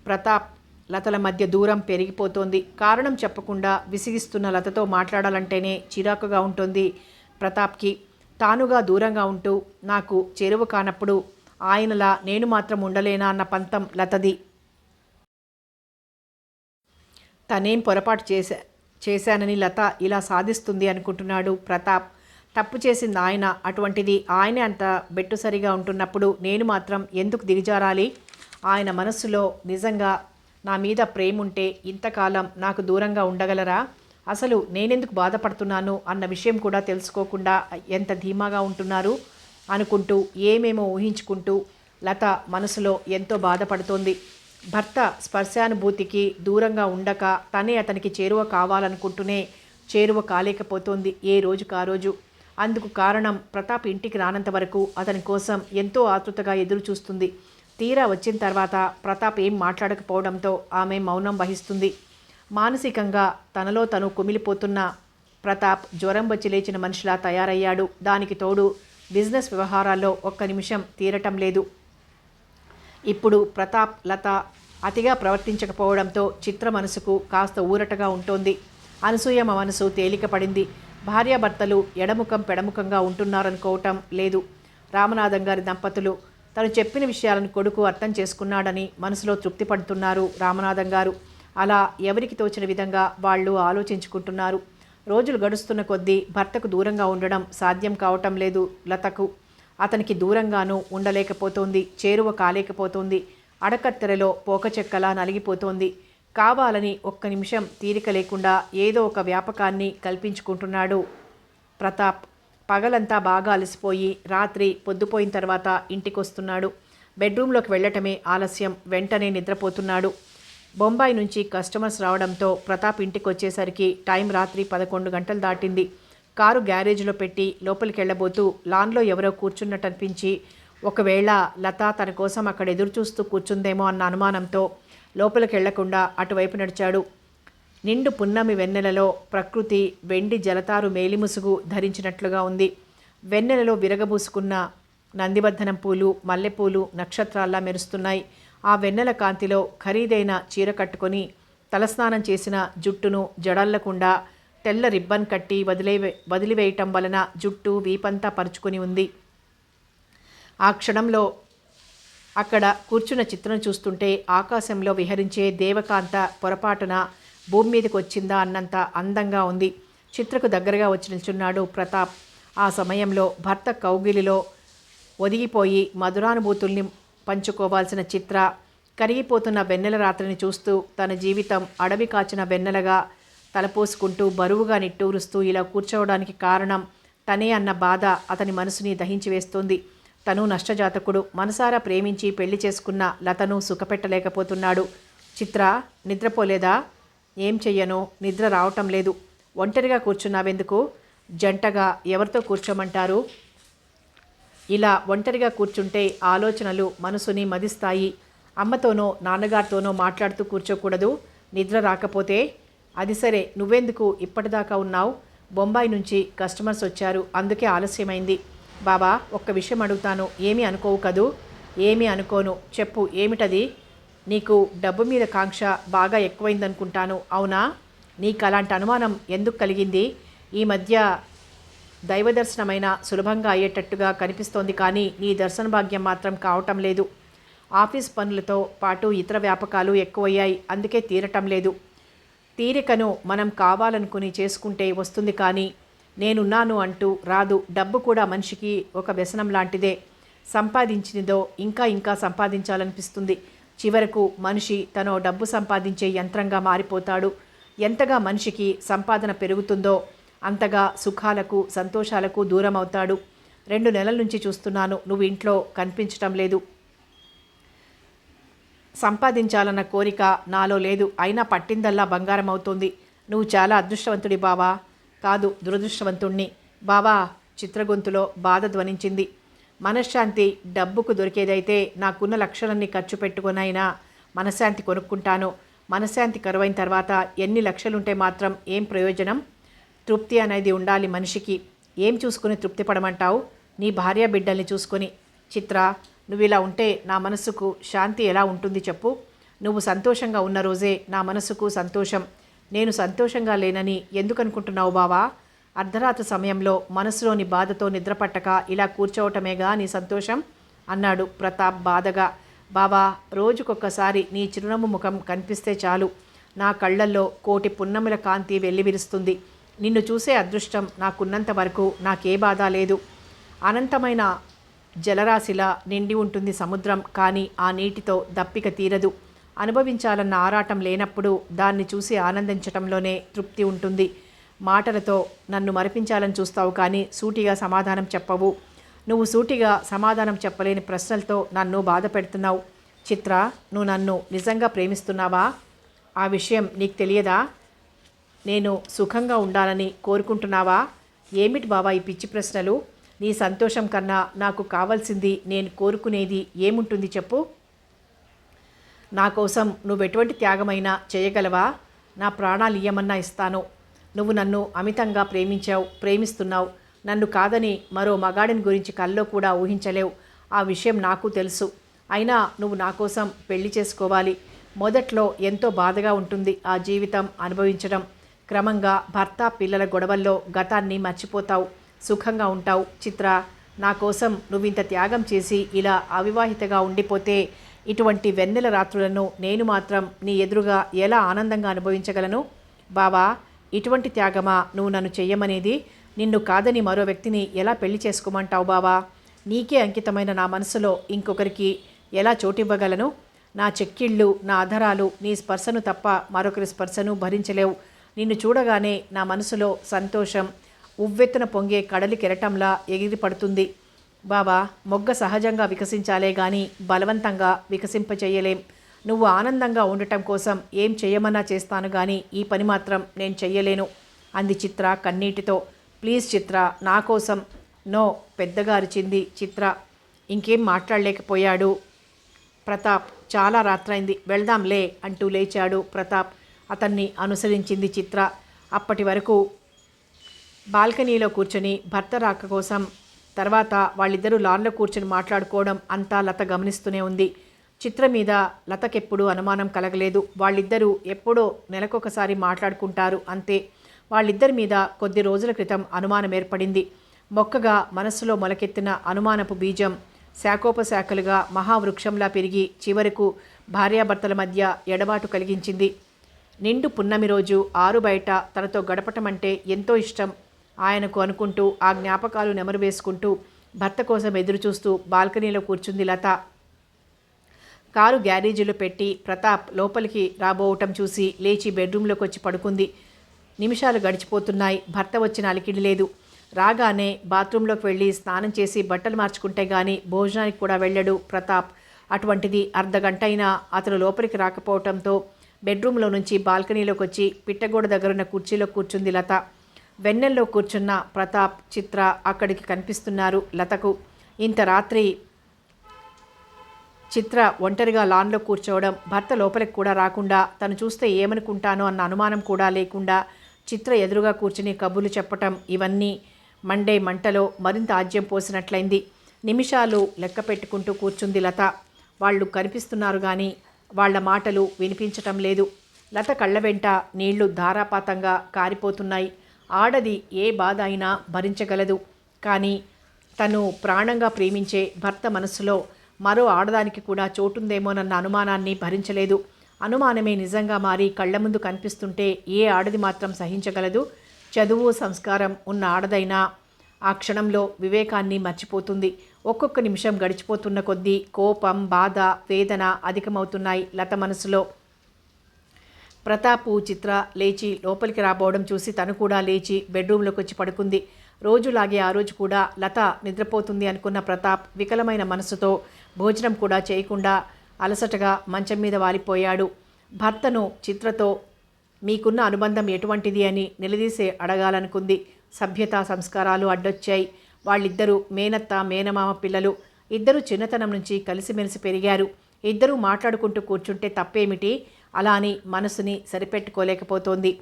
ప్రతాప్ లతల మధ్య దూరం పెరిగిపోతోంది. కారణం చెప్పకుండా విసిగిస్తున్న లతతో మాట్లాడాలంటేనే చిరాకుగా ఉంటుంది ప్రతాప్కి. తానుగా దూరంగా ఉంటూ నాకు చేరువ కానప్పుడు ఆయనలా నేను మాత్రం ఉండలేనా అన్న పంతం లతది. తనేం పొరపాటు చేశానని లత ఇలా సాధిస్తుంది అనుకుంటున్నాడు ప్రతాప్. తప్పు చేసింది ఆయన, అటువంటిది ఆయనే అంత బెట్టుసరిగా ఉంటున్నప్పుడు నేను మాత్రం ఎందుకు దిగజారాలి? ఆయన మనస్సులో నిజంగా నా మీద ప్రేమ ఉంటే ఇంతకాలం నాకు దూరంగా ఉండగలరా? అసలు నేనెందుకు బాధపడుతున్నాను అన్న విషయం కూడా తెలుసుకోకుండా ఎంత ధీమాగా ఉంటున్నారు అనుకుంటూ ఏమేమో ఊహించుకుంటూ లత మనసులో ఎంతో బాధపడుతోంది. భర్త స్పర్శానుభూతికి దూరంగా ఉండక తనే అతనికి చేరువ కావాలనుకుంటూనే చేరువ కాలేకపోతోంది ఏ రోజుకు ఆ రోజు. అందుకు కారణం ప్రతాప్ ఇంటికి రానంత వరకు అతని కోసం ఎంతో ఆతృతగా ఎదురు చూస్తుంది. తీరా వచ్చిన తర్వాత ప్రతాప్ ఏం మాట్లాడకపోవడంతో ఆమె మౌనం వహిస్తుంది. మానసికంగా తనలో తను కుమిలిపోతున్న ప్రతాప్ జ్వరం వచ్చి లేచిన మనిషిలా తయారయ్యాడు. దానికి తోడు బిజినెస్ వ్యవహారాల్లో ఒక్క నిమిషం తీరటం లేదు. ఇప్పుడు ప్రతాప్ లత అతిగా ప్రవర్తించకపోవడంతో చిత్ర మనసుకు కాస్త ఊరటగా ఉంటోంది. అనసూయమ్మ మనసు తేలిక పడింది. భార్యాభర్తలు ఎడముఖం పెడముఖంగా ఉంటున్నారనుకోవటం లేదు. రామనాథం గారి దంపతులు తను చెప్పిన విషయాలను కొడుకు అర్థం చేసుకున్నాడని మనసులో తృప్తి పడుతున్నారు రామనాథం గారు. అలా ఎవరికి తోచిన విధంగా వాళ్ళు ఆలోచించుకుంటున్నారు. రోజులు గడుస్తున్న కొద్దీ భర్తకు దూరంగా ఉండడం సాధ్యం కావటం లేదు లతకు. అతనికి దూరంగానూ ఉండలేకపోతోంది, చేరువ కాలేకపోతోంది. అడకత్తెరలో పోకచెక్కలా నలిగిపోతోంది. కావాలని ఒక్క నిమిషం తీరిక లేకుండా ఏదో ఒక వ్యాపకాన్ని కల్పించుకుంటున్నాడు ప్రతాప్. పగలంతా బాగా అలసిపోయి రాత్రి పొద్దుపోయిన తర్వాత ఇంటికొస్తున్నాడు. బెడ్రూమ్లోకి వెళ్ళటమే ఆలస్యం. వెంటనే నిద్రపోతున్నాడు. బొంబాయి నుంచి కస్టమర్స్ రావడంతో ప్రతాప్ ఇంటికి వచ్చేసరికి టైం రాత్రి 11 గంటలు దాటింది. కారు గ్యారేజ్లో పెట్టి లోపలికి వెళ్ళబోతూ లాన్లో ఎవరో కూర్చున్నట్టు అనిపించి ఒకవేళ లత తన కోసం అక్కడ ఎదురు చూస్తూ కూర్చుందేమో అన్న అనుమానంతో లోపలికి వెళ్లకుండా అటువైపు నడిచాడు. నిండు పున్నమి వెన్నెలలో ప్రకృతి వెండి జలతారు మేలిముసుగు ధరించినట్లుగా ఉంది. వెన్నెలలో విరగబూసుకున్న నందివర్ధనం పూలు, మల్లెపూలు నక్షత్రాల్లా మెరుస్తున్నాయి. ఆ వెన్నెల కాంతిలో ఖరీదైన చీర కట్టుకొని తలస్నానం చేసిన జుట్టును జడల్లకుండా తెల్ల రిబ్బన్ కట్టి వదిలివేయటం వలన జుట్టు వీపంతా పరుచుకొని ఉంది. ఆ క్షణంలో అక్కడ కూర్చున్న చిత్రం చూస్తుంటే ఆకాశంలో విహరించే దేవకాంత పొరపాటున భూమి మీదకి వచ్చిందా అన్నంత అందంగా ఉంది. చిత్రకు దగ్గరగా వచ్చి నిల్చున్నాడు ప్రతాప్. ఆ సమయంలో భర్త కౌగిలిలో ఒదిగిపోయి మధురానుభూతుల్ని పంచుకోవాల్సిన చిత్ర కరిగిపోతున్న వెన్నెల రాత్రిని చూస్తూ తన జీవితం అడవి కాచిన వెన్నెలగా తలపోసుకుంటూ బరువుగా నిట్టూరుస్తూ ఇలా కూర్చోవడానికి కారణం తనే అన్న బాధ అతని మనసుని దహించి వేస్తోంది. తను నష్టజాతకుడు. మనసారా ప్రేమించి పెళ్లి చేసుకున్న లతను సుఖపెట్టలేకపోతున్నాడు. చిత్ర, నిద్రపోలేదా? ఏం చెయ్యను, నిద్ర రావటం లేదు. ఒంటరిగా కూర్చున్నావెందుకు? జంటగా ఎవరితో కూర్చోమంటారు? ఇలా ఒంటరిగా కూర్చుంటే ఆలోచనలు మనసుని మదిస్తాయి. అమ్మతోనో నాన్నగారితోనో మాట్లాడుతూ కూర్చోకూడదు నిద్ర రాకపోతే. అది సరే, నువ్వెందుకు ఇప్పటిదాకా ఉన్నావు? బొంబాయి నుంచి కస్టమర్స్ వచ్చారు, అందుకే ఆలస్యమైంది. బాబా, ఒక్క విషయం అడుగుతాను, ఏమీ అనుకోవు కదూ? ఏమీ అనుకోను. చెప్పు, ఏమిటది? నీకు డబ్బు మీద కాంక్ష బాగా ఎక్కువైందనుకుంటాను, అవునా? నీకు అలాంటి అనుమానం ఎందుకు కలిగింది? ఈ మధ్య దైవదర్శనమైన సులభంగా అయ్యేటట్టుగా కనిపిస్తోంది, కానీ నీ దర్శన భాగ్యం మాత్రం కావటం లేదు. ఆఫీస్ పనులతో పాటు ఇతర వ్యాపకాలు ఎక్కువయ్యాయి, అందుకే తీరటం లేదు. తీరికను మనం కావాలనుకుని చేసుకుంటే వస్తుంది, కానీ నేనున్నాను అంటూ రాదు. డబ్బు కూడా మనిషికి ఒక వ్యసనం లాంటిదే. సంపాదించినదో ఇంకా ఇంకా సంపాదించాలనిపిస్తుంది. చివరకు మనిషి తనో డబ్బు సంపాదించే యంత్రంగా మారిపోతాడు. ఎంతగా మనిషికి సంపాదన పెరుగుతుందో అంతగా సుఖాలకు సంతోషాలకు దూరం అవుతాడు. 2 నెలల నుంచి చూస్తున్నాను, నువ్వు ఇంట్లో కనిపించటం లేదు. సంపాదించాలన్న కోరిక నాలో లేదు, అయినా పట్టిందల్లా బంగారం అవుతోంది. నువ్వు చాలా అదృష్టవంతుడి బావా. కాదు, దురదృష్టవంతుణ్ణి బావా. చిత్రగొంతులో బాధ ధ్వనించింది. మనశ్శాంతి డబ్బుకు దొరికేదైతే నాకున్న లక్షలన్నీ ఖర్చు పెట్టుకునైనా మనశ్శాంతి కొనుక్కుంటాను. మనశ్శాంతి కరువైన తర్వాత ఎన్ని లక్షలుంటే మాత్రం ఏం ప్రయోజనం? తృప్తి అనేది ఉండాలి మనిషికి. ఏం చూసుకుని తృప్తి పడమంటావు? నీ భార్య బిడ్డల్ని చూసుకొని. చిత్ర, నువ్వు ఇలా ఉంటే నా మనసుకు శాంతి ఎలా ఉంటుంది చెప్పు? నువ్వు సంతోషంగా ఉన్న రోజే నా మనసుకు సంతోషం. నేను సంతోషంగా లేనని ఎందుకు అనుకుంటున్నావు బావా? అర్ధరాత్రి సమయంలో మనసులోని బాధతో నిద్రపట్టక ఇలా కూర్చోవటమేగా నీ సంతోషం అన్నాడు ప్రతాప్ బాధగా. బావా, రోజుకొక్కసారి నీ చిరునవ్వు ముఖం కనిపిస్తే చాలు. నా కళ్ళల్లో కోటి పున్నముల కాంతి వెల్లివిరుస్తుంది. నిన్ను చూసే అదృష్టం నాకున్నంత వరకు నాకే బాధ లేదు. అనంతమైన జలరాశిలా నిండి ఉంటుంది సముద్రం, కానీ ఆ నీటితో దప్పిక తీరదు. అనుభవించాలన్న ఆరాటం లేనప్పుడు దాన్ని చూసి ఆనందించటంలోనే తృప్తి ఉంటుంది. మాటలతో నన్ను మరిపించాలని చూస్తావు, కానీ సూటిగా సమాధానం చెప్పవు. నువ్వు సూటిగా సమాధానం చెప్పలేని ప్రశ్నలతో నన్ను బాధ పెడుతున్నావు. చిత్ర, నువ్వు నన్ను నిజంగా ప్రేమిస్తున్నావా? ఆ విషయం నీకు తెలియదా? నేను సుఖంగా ఉండాలని కోరుకుంటున్నావా? ఏమిటి బావా ఈ పిచ్చి ప్రశ్నలు? నీ సంతోషం కన్నా నాకు కావాల్సింది, నేను కోరుకునేది ఏముంటుంది చెప్పు? నా కోసం నువ్వు ఎటువంటి త్యాగమైనా చేయగలవా? నా ప్రాణాలు ఇయ్యమన్నా ఇస్తాను. నువ్వు నన్ను అమితంగా ప్రేమిస్తున్నావు. నన్ను కాదని మరో మగాడిని గురించి కల్లో కూడా ఊహించలేవు. ఆ విషయం నాకు తెలుసు. అయినా నువ్వు నా కోసం పెళ్లి చేసుకోవాలి. మొదట్లో ఎంతో బాధగా ఉంటుంది ఆ జీవితం అనుభవించడం. క్రమంగా భర్త పిల్లల గొడవల్లో గతాన్ని మర్చిపోతావు, సుఖంగా ఉంటావు. చిత్ర, నా కోసం నువ్వింత త్యాగం చేసి ఇలా అవివాహితగా ఉండిపోతే ఇటువంటి వెన్నెల రాత్రులను నేను మాత్రం నీ ఎదురుగా ఎలా ఆనందంగా అనుభవించగలను? బావా, ఇటువంటి త్యాగమా నువ్వు నన్ను చెయ్యమనేది? నిన్ను కాదని మరో వ్యక్తిని ఎలా పెళ్లి చేసుకోమంటావు బావా? నీకే అంకితమైన నా మనసులో ఇంకొకరికి ఎలా చోటివ్వగలను? నా చెక్కిళ్ళు, నా అధరాలు నీ స్పర్శను తప్ప మరొకరి స్పర్శను భరించలేవు. నిన్ను చూడగానే నా మనసులో సంతోషం ఉవ్వెత్తున పొంగే కడలి కెరటంలా ఎగిరి పడుతుంది. బాబా, మొగ్గ సహజంగా వికసించాలే గాని బలవంతంగా వికసింపచేయలేం. నువ్వు ఆనందంగా ఉండటం కోసం ఏం చేయమన్నా చేస్తాను కానీ ఈ పని మాత్రం నేను చెయ్యలేను అంది చిత్ర కన్నీటితో. ప్లీజ్ చిత్ర, నా కోసం. నో, పెద్దగా అరిచింది చిత్ర. ఇంకేం మాట్లాడలేకపోయాడు ప్రతాప్. చాలా రాత్రైంది, వెళ్దాంలే అంటూ లేచాడు ప్రతాప్. అతన్ని అనుసరించింది చిత్ర. అప్పటి వరకు బాల్కనీలో కూర్చొని భర్త రాక కోసం, తర్వాత వాళ్ళిద్దరూ లాన్లో కూర్చొని మాట్లాడుకోవడం అంతా లత గమనిస్తూనే ఉంది. చిత్ర మీద లతకెప్పుడూ అనుమానం కలగలేదు. వాళ్ళిద్దరూ ఎప్పుడో నెలకొకసారి మాట్లాడుకుంటారు అంతే. వాళ్ళిద్దరి మీద కొద్ది రోజుల క్రితం అనుమానం ఏర్పడింది. మొక్కగా మనస్సులో మొలకెత్తిన అనుమానపు బీజం శాఖోపశాఖలుగా మహావృక్షంలా పెరిగి చివరకు భార్యాభర్తల మధ్య ఎడబాటు కలిగించింది. నిండు పున్నమి రోజు ఆరు బయట తనతో గడపటం అంటే ఎంతో ఇష్టం ఆయనకు అనుకుంటూ ఆ జ్ఞాపకాలు నెమరు వేసుకుంటూ భర్త కోసం ఎదురుచూస్తూ బాల్కనీలో కూర్చుంది లత. కారు గ్యారేజీలో పెట్టి ప్రతాప్ లోపలికి రాబోవటం చూసి లేచి బెడ్రూమ్లోకి వచ్చి పడుకుంది. నిమిషాలు గడిచిపోతున్నాయి. భర్త వచ్చిన అలికిడి లేదు. రాగానే బాత్రూంలోకి వెళ్ళి స్నానం చేసి బట్టలు మార్చుకుంటే గానీ భోజనానికి కూడా వెళ్ళడు ప్రతాప్. అటువంటిది అర్ధగంట అయినా అతను లోపలికి రాకపోవటంతో బెడ్రూమ్లో నుంచి బాల్కనీలోకి వచ్చి పిట్టగోడ దగ్గరున్న కుర్చీలో కూర్చుంది లత. వెన్నెల్లో కూర్చున్న ప్రతాప్, చిత్ర అక్కడికి కనిపిస్తున్నారు లతకు. ఇంత రాత్రి చిత్ర ఒంటరిగా లాన్లో కూర్చోవడం, భర్త లోపలికి కూడా రాకుండా, తను చూస్తే ఏమనుకుంటానో అన్న అనుమానం కూడా లేకుండా చిత్ర ఎదురుగా కూర్చుని కబుర్లు చెప్పటం, ఇవన్నీ మండే మంటలో మరింత ఆజ్యం పోసినట్లయింది. నిమిషాలు లెక్క పెట్టుకుంటూ కూర్చుంది లత. వాళ్ళు కనిపిస్తున్నారు కానీ వాళ్ల మాటలు వినిపించటం లేదు. లత కళ్ళ వెంట నీళ్లు ధారాపాతంగా కారిపోతున్నాయి. ఆడది ఏ బాధ అయినా భరించగలదు, కానీ తను ప్రాణంగా ప్రేమించే భర్త మనస్సులో మరో ఆడదానికి కూడా చోటుందేమోనన్న అనుమానాన్ని భరించలేదు. అనుమానమే నిజంగా మారి కళ్ల ముందు కనిపిస్తుంటే ఏ ఆడది మాత్రం సహించగలదు? చదువు సంస్కారం ఉన్న ఆడదైనా ఆ క్షణంలో వివేకాన్ని మర్చిపోతుంది. ఒక్కొక్క నిమిషం గడిచిపోతున్న కొద్దీ కోపం, బాధ, వేదన అధికమవుతున్నాయి లత మనసులో. ప్రతాపు, చిత్ర లేచి లోపలికి రాబోవడం చూసి తను కూడా లేచి బెడ్రూమ్లోకి వచ్చి పడుకుంది. రోజులాగే ఆ రోజు కూడా లత నిద్రపోతుంది అనుకున్న ప్రతాప్ వికలమైన మనసుతో భోజనం కూడా చేయకుండా అలసటగా మంచం మీద వాలిపోయాడు. భర్తను చిత్రతో మీకున్న అనుబంధం ఎటువంటిది అని నిలదీసి అడగాలనుకుంది. సభ్యతా సంస్కారాలు అడ్డొచ్చాయి. వాళ్ళిద్దరూ మేనత్త మేనమామ పిల్లలు. ఇద్దరూ చిన్నతనం నుంచి కలిసిమెలిసి పెరిగారు. ఇద్దరూ మాట్లాడుకుంటూ కూర్చుంటే తప్పేమిటి? అలా అని మనసుని సరిపెట్టుకోలేకపోతోంది.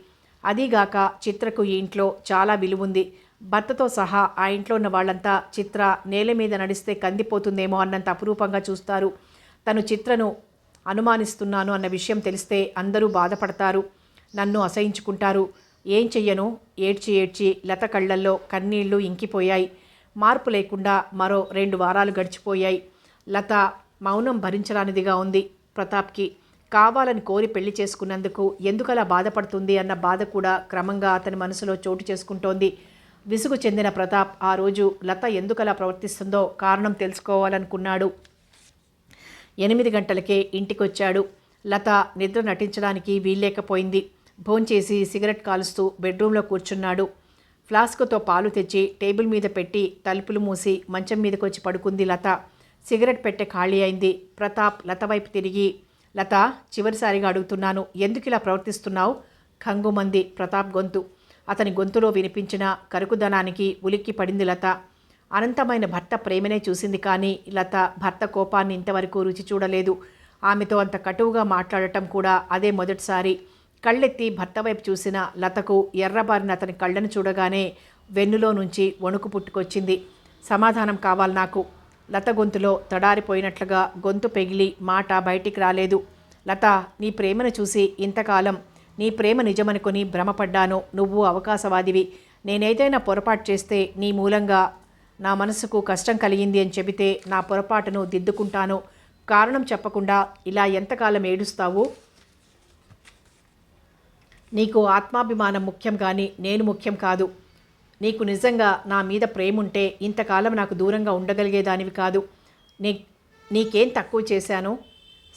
అదీగాక చిత్రకు ఈ ఇంట్లో చాలా విలువుంది. భర్తతో సహా ఆ ఇంట్లో ఉన్న వాళ్ళంతా చిత్ర నేల మీద నడిస్తే కందిపోతుందేమో అన్నంత అపురూపంగా చూస్తారు. తను చిత్రను అనుమానిస్తున్నాను అన్న విషయం తెలిస్తే అందరూ బాధపడతారు, నన్ను అసహించుకుంటారు. ఏం చెయ్యను? ఏడ్చి ఏడ్చి లత కళ్ళల్లో కన్నీళ్లు ఇంకిపోయాయి. మార్పు లేకుండా మరో 2 వారాలు గడిచిపోయాయి. లత మౌనం భరించరానిదిగా ఉంది ప్రతాప్కి. కావాలని కోరి పెళ్లి చేసుకున్నందుకు ఎందుకలా బాధపడుతుంది అన్న బాధ కూడా క్రమంగా అతని మనసులో చోటు చేసుకుంటోంది. విసుగు చెందిన ప్రతాప్ ఆ రోజు లత ఎందుకలా ప్రవర్తిస్తుందో కారణం తెలుసుకోవాలనుకున్నాడు. 8 గంటలకే ఇంటికొచ్చాడు. లత నిద్ర నటించడానికి వీల్లేకపోయింది. భోంచేసి సిగరెట్ కాలుస్తూ బెడ్రూమ్లో కూర్చున్నాడు. ఫ్లాస్కుతో పాలు తెచ్చి టేబుల్ మీద పెట్టి తలుపులు మూసి మంచం మీదకొచ్చి పడుకుంది లత. సిగరెట్ పెట్టె ఖాళీ అయింది. ప్రతాప్ లత వైపు తిరిగి, లత, చివరిసారిగా అడుగుతున్నాను, ఎందుకు ఇలా ప్రవర్తిస్తున్నావు? ఖంగుమంది ప్రతాప్ గొంతు. అతని గొంతులో వినిపించిన కరుకుదనానికి ఉలిక్కి పడింది లత. అనంతమైన భర్త ప్రేమనే చూసింది కానీ లత భర్త కోపాన్ని ఇంతవరకు రుచి చూడలేదు. ఆమెతో అంత కటువుగా మాట్లాడటం కూడా అదే మొదటిసారి. కళ్ళెత్తి భర్త వైపు చూసిన లతకు ఎర్రబారిన అతని కళ్ళను చూడగానే వెన్నులో నుంచి వణుకు పుట్టుకొచ్చింది. సమాధానం కావాలి నాకు. లత గొంతులో తడారిపోయినట్లుగా గొంతు పెగిలి మాట బయటికి రాలేదు. లత, నీ ప్రేమను చూసి ఇంతకాలం నీ ప్రేమ నిజమనుకొని భ్రమపడ్డాను. నువ్వు అవకాశవాదివి. నేనేదైనా పొరపాటు చేస్తే నీ మూలంగా నా మనసుకు కష్టం కలిగింది అని చెబితే నా పొరపాటును దిద్దుకుంటాను. కారణం చెప్పకుండా ఇలా ఎంతకాలం ఏడుస్తావు? నీకు ఆత్మాభిమానం ముఖ్యం కానీ నేను ముఖ్యం కాదు. నీకు నిజంగా నా మీద ప్రేముంటే ఇంతకాలం నాకు దూరంగా ఉండగలిగేదానివి కాదు. నీకేం తక్కువ చేశాను?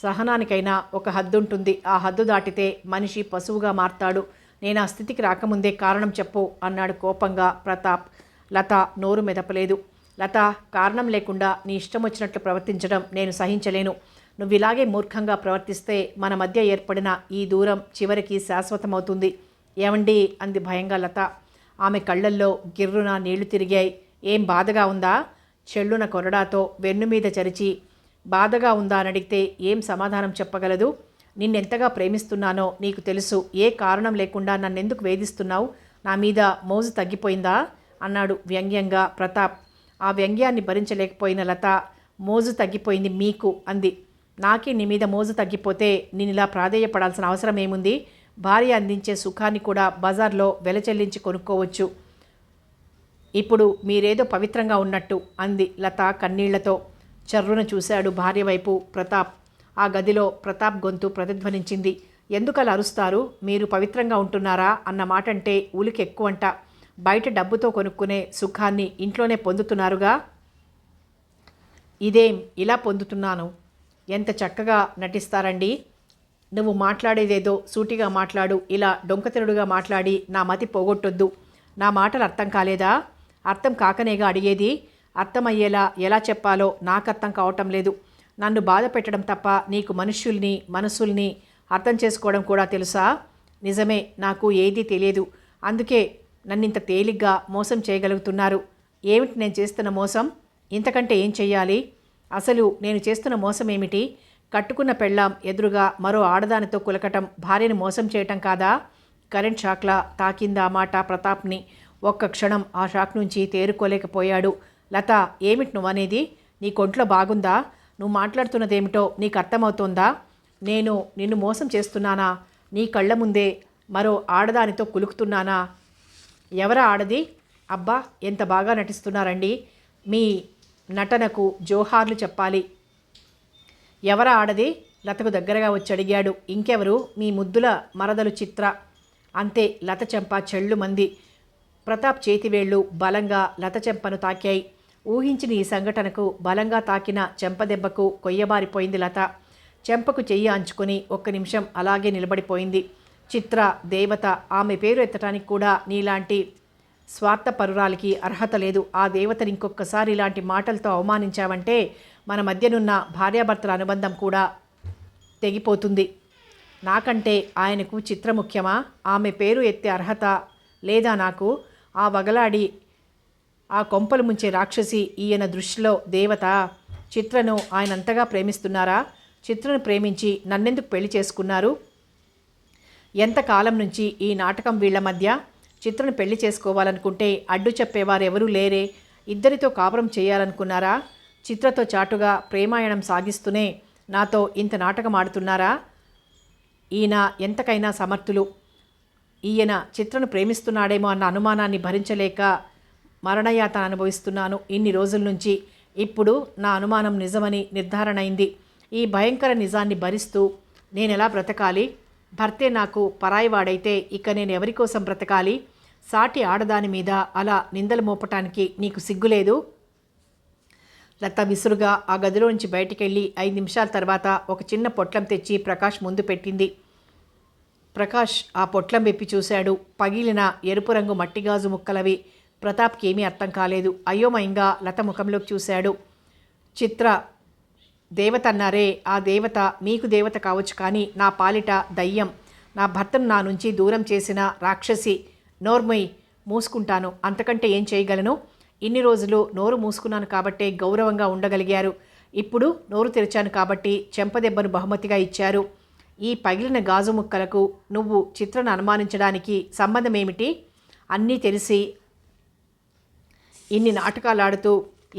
సహనానికైనా ఒక హద్దు ఉంటుంది. ఆ హద్దు దాటితే మనిషి పశువుగా మారతాడు. నేను ఆ స్థితికి రాకముందే కారణం చెప్పు అన్నాడు కోపంగా ప్రతాప్. లత నోరు మెదపలేదు. లత, కారణం లేకుండా నీ ఇష్టం వచ్చినట్లు ప్రవర్తించడం నేను సహించలేను. నువ్వు ఇలాగే మూర్ఖంగా ప్రవర్తిస్తే మన మధ్య ఏర్పడిన ఈ దూరం చివరికి శాశ్వతమవుతుంది. ఏమండి అంది భయంగా లత. ఆమె కళ్ళల్లో గిర్రున నీళ్లు తిరిగాయి. ఏం బాధగా ఉందా? చెళ్ళున కొరడాతో వెన్ను మీద చరిచి బాధగా ఉందా అని అడిగితే ఏం సమాధానం చెప్పగలదు? నిన్నెంతగా ప్రేమిస్తున్నానో నీకు తెలుసు. ఏ కారణం లేకుండా నన్నెందుకు వేధిస్తున్నావు? నా మీద మోజు తగ్గిపోయిందా అన్నాడు వ్యంగ్యంగా ప్రతాప్. ఆ వ్యంగ్యాన్ని భరించలేకపోయిన లత, మోజు తగ్గిపోయింది మీకు అంది. నాకే నీ మీద మోజు తగ్గిపోతే నేను ఇలా ప్రాధేయపడాల్సిన అవసరం ఏముంది? భార్య అందించే సుఖాన్ని కూడా బజార్లో వెల చెల్లించి కొనుక్కోవచ్చు. ఇప్పుడు మీరేదో పవిత్రంగా ఉన్నట్టు అంది లత కన్నీళ్లతో. చర్రున చూశాడు భార్య వైపు ప్రతాప్. ఆ గదిలో ప్రతాప్ గొంతు ప్రతిధ్వనించింది. ఎందుకలా అరుస్తారు? మీరు పవిత్రంగా ఉంటున్నారా అన్న మాట అంటే ఉలికి ఎక్కువంట. బయట డబ్బుతో కొనుక్కునే సుఖాన్ని ఇంట్లోనే పొందుతున్నారుగా. ఇదేం ఇలా పొందుతున్నాను? ఎంత చక్కగా నటిస్తారండి. నువ్వు మాట్లాడేదేదో సూటిగా మాట్లాడు. ఇలా డొంకతిరుడుగా మాట్లాడి నా మతి పోగొట్టొద్దు. నా మాటలు అర్థం కాలేదా? అర్థం కాకనేగా అడిగేది. అర్థమయ్యేలా ఎలా చెప్పాలో నాకు అర్థం కావటం లేదు. నన్ను బాధ పెట్టడం తప్ప నీకు మనుష్యుల్ని మనసుల్ని అర్థం చేసుకోవడం కూడా తెలుసా? నిజమే, నాకు ఏదీ తెలియదు. అందుకే నన్నింత తేలిగ్గా మోసం చేయగలుగుతున్నారు. ఏమిటి నేను చేస్తున్న మోసం? ఇంతకంటే ఏం చెయ్యాలి? అసలు నేను చేస్తున్న మోసం ఏమిటి? కట్టుకున్న పెళ్ళాం ఎదురుగా మరో ఆడదానితో కులకటం భార్యను మోసం చేయటం కాదా? కరెంట్ షాక్లా తాకింది ఆ మాట ప్రతాప్ని. ఒక్క క్షణం ఆ షాక్ నుంచి తేరుకోలేకపోయాడు. లత, ఏమిటి నువ్వనేది? నీ కొంట్లో బాగుందా? నువ్వు మాట్లాడుతున్నదేమిటో నీకు అర్థమవుతోందా? నేను నిన్ను మోసం చేస్తున్నానా? నీ కళ్ళ ముందే మరో ఆడదానితో కులుకుతున్నానా? ఎవరా ఆడది? అబ్బా, ఎంత బాగా నటిస్తున్నారండి. మీ నటనకు జోహార్లు చెప్పాలి. ఎవరా ఆడది? లతకు దగ్గరగా వచ్చి అడిగాడు. ఇంకెవరు? మీ ముద్దుల మరదలు చిత్ర. అంతే. లత చెంప చెళ్ళుమంది. ప్రతాప్ చేతివేళ్లు బలంగా లత చెంపను తాకాయి. ఊహించిన ఈ సంఘటనకు బలంగా తాకిన చెంపదెబ్బకు కొయ్యబారిపోయింది లత. చెంపకు చెయ్యి అంచుకొని ఒక్క నిమిషం అలాగే నిలబడిపోయింది. చిత్ర దేవత. ఆమె పేరు ఎత్తడానికి కూడా నీలాంటి స్వార్థపరురాలికి అర్హత లేదు. ఆ దేవతని ఇంకొకసారి ఇలాంటి మాటలతో అవమానించావంటే మన మధ్యనున్న భార్యాభర్తల అనుబంధం కూడా తెగిపోతుంది. నాకంటే ఆయనకు చిత్ర ముఖ్యమా? ఆమె పేరు ఎత్తే అర్హత లేదా నాకు? ఆ వగలాడి ఆ కొంపలు ముంచే రాక్షసి ఈయన దృష్టిలో దేవత. చిత్రను ఆయన అంతగా ప్రేమిస్తున్నారా? చిత్రను ప్రేమించి నన్నెందుకు పెళ్లి చేసుకున్నారు? ఎంతకాలం నుంచి ఈ నాటకం వీళ్ల మధ్య? చిత్రను పెళ్లి చేసుకోవాలనుకుంటే అడ్డు చెప్పేవారు ఎవరూ లేరే. ఇద్దరితో కాపురం చేయాలనుకున్నారా? చిత్రతో చాటుగా ప్రేమాయణం సాగిస్తూనే నాతో ఇంత నాటకం ఆడుతున్నారా? ఈయన ఎంతకైనా సమర్థులు. ఈయన చిత్రను ప్రేమిస్తున్నాడేమో అన్న అనుమానాన్ని భరించలేక మరణయాతన అనుభవిస్తున్నాను ఇన్ని రోజుల నుంచి. ఇప్పుడు నా అనుమానం నిజమని నిర్ధారణ అయింది. ఈ భయంకర నిజాన్ని భరిస్తూ నేనెలా బ్రతకాలి? భర్తే నాకు పరాయివాడైతే ఇక నేను ఎవరి కోసం బ్రతకాలి? సాటి ఆడదాని మీద అలా నిందలు మోపటానికి నీకు సిగ్గులేదు? లత విసురుగా ఆ గదిలోంచి బయటికెళ్ళి 5 నిమిషాల తర్వాత ఒక చిన్న పొట్లం తెచ్చి ప్రకాష్ ముందు పెట్టింది. ప్రకాష్ ఆ పొట్లం వెప్పి చూశాడు. పగిలిన ఎరుపు రంగు మట్టిగాజు ముక్కలవి. ప్రతాప్కి ఏమీ అర్థం కాలేదు. అయోమయంగా లత ముఖంలోకి చూశాడు. చిత్ర దేవత అన్నారే, ఆ దేవత మీకు దేవత కావచ్చు, కానీ నా పాలిట దయ్యం. నా భర్తను నా నుంచి దూరం చేసిన రాక్షసి. నోర్మొయ్, మూసుకుంటాను. అంతకంటే ఏం చేయగలను? ఇన్ని రోజులు నోరు మూసుకున్నాను కాబట్టే గౌరవంగా ఉండగలిగారు. ఇప్పుడు నోరు తెరిచాను కాబట్టి చెంపదెబ్బను బహుమతిగా ఇచ్చారు. ఈ పగిలిన గాజు ముక్కలకు నువ్వు చిత్రను అనుమానించడానికి సంబంధం ఏమిటి? అన్నీ తెలిసి ఇన్ని నాటకాలాడుతూ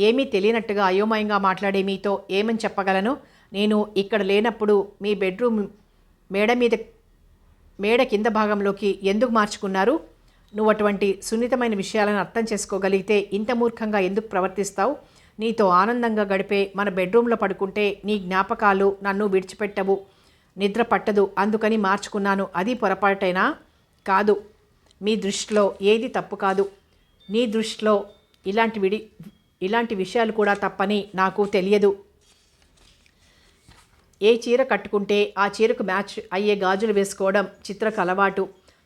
ఏమీ తెలియనట్టుగా అయోమయంగా మాట్లాడే మీతో ఏమని చెప్పగలను? నేను ఇక్కడ లేనప్పుడు మీ బెడ్రూమ్ మేడ కింద భాగంలోకి ఎందుకు మార్చుకున్నారు? నువ్వు అటువంటి సున్నితమైన విషయాలను అర్థం చేసుకోగలిగితే ఇంత మూర్ఖంగా ఎందుకు ప్రవర్తిస్తావు? నీతో ఆనందంగా గడిపే మన బెడ్రూమ్లో పడుకుంటే నీ జ్ఞాపకాలు నన్ను విడిచిపెట్టవు. నిద్ర పట్టదు, అందుకని మార్చుకున్నాను. అది పొరపాటైనా? కాదు. మీ దృష్టిలో ఏది తప్పు కాదు. నీ దృష్టిలో ఇలాంటి విషయాలు కూడా తప్పని నాకు తెలియదు. ఏ చీర కట్టుకుంటే ఆ చీరకు మ్యాచ్ అయ్యే గాజులు వేసుకోవడం చిత్రకు అలవాటు.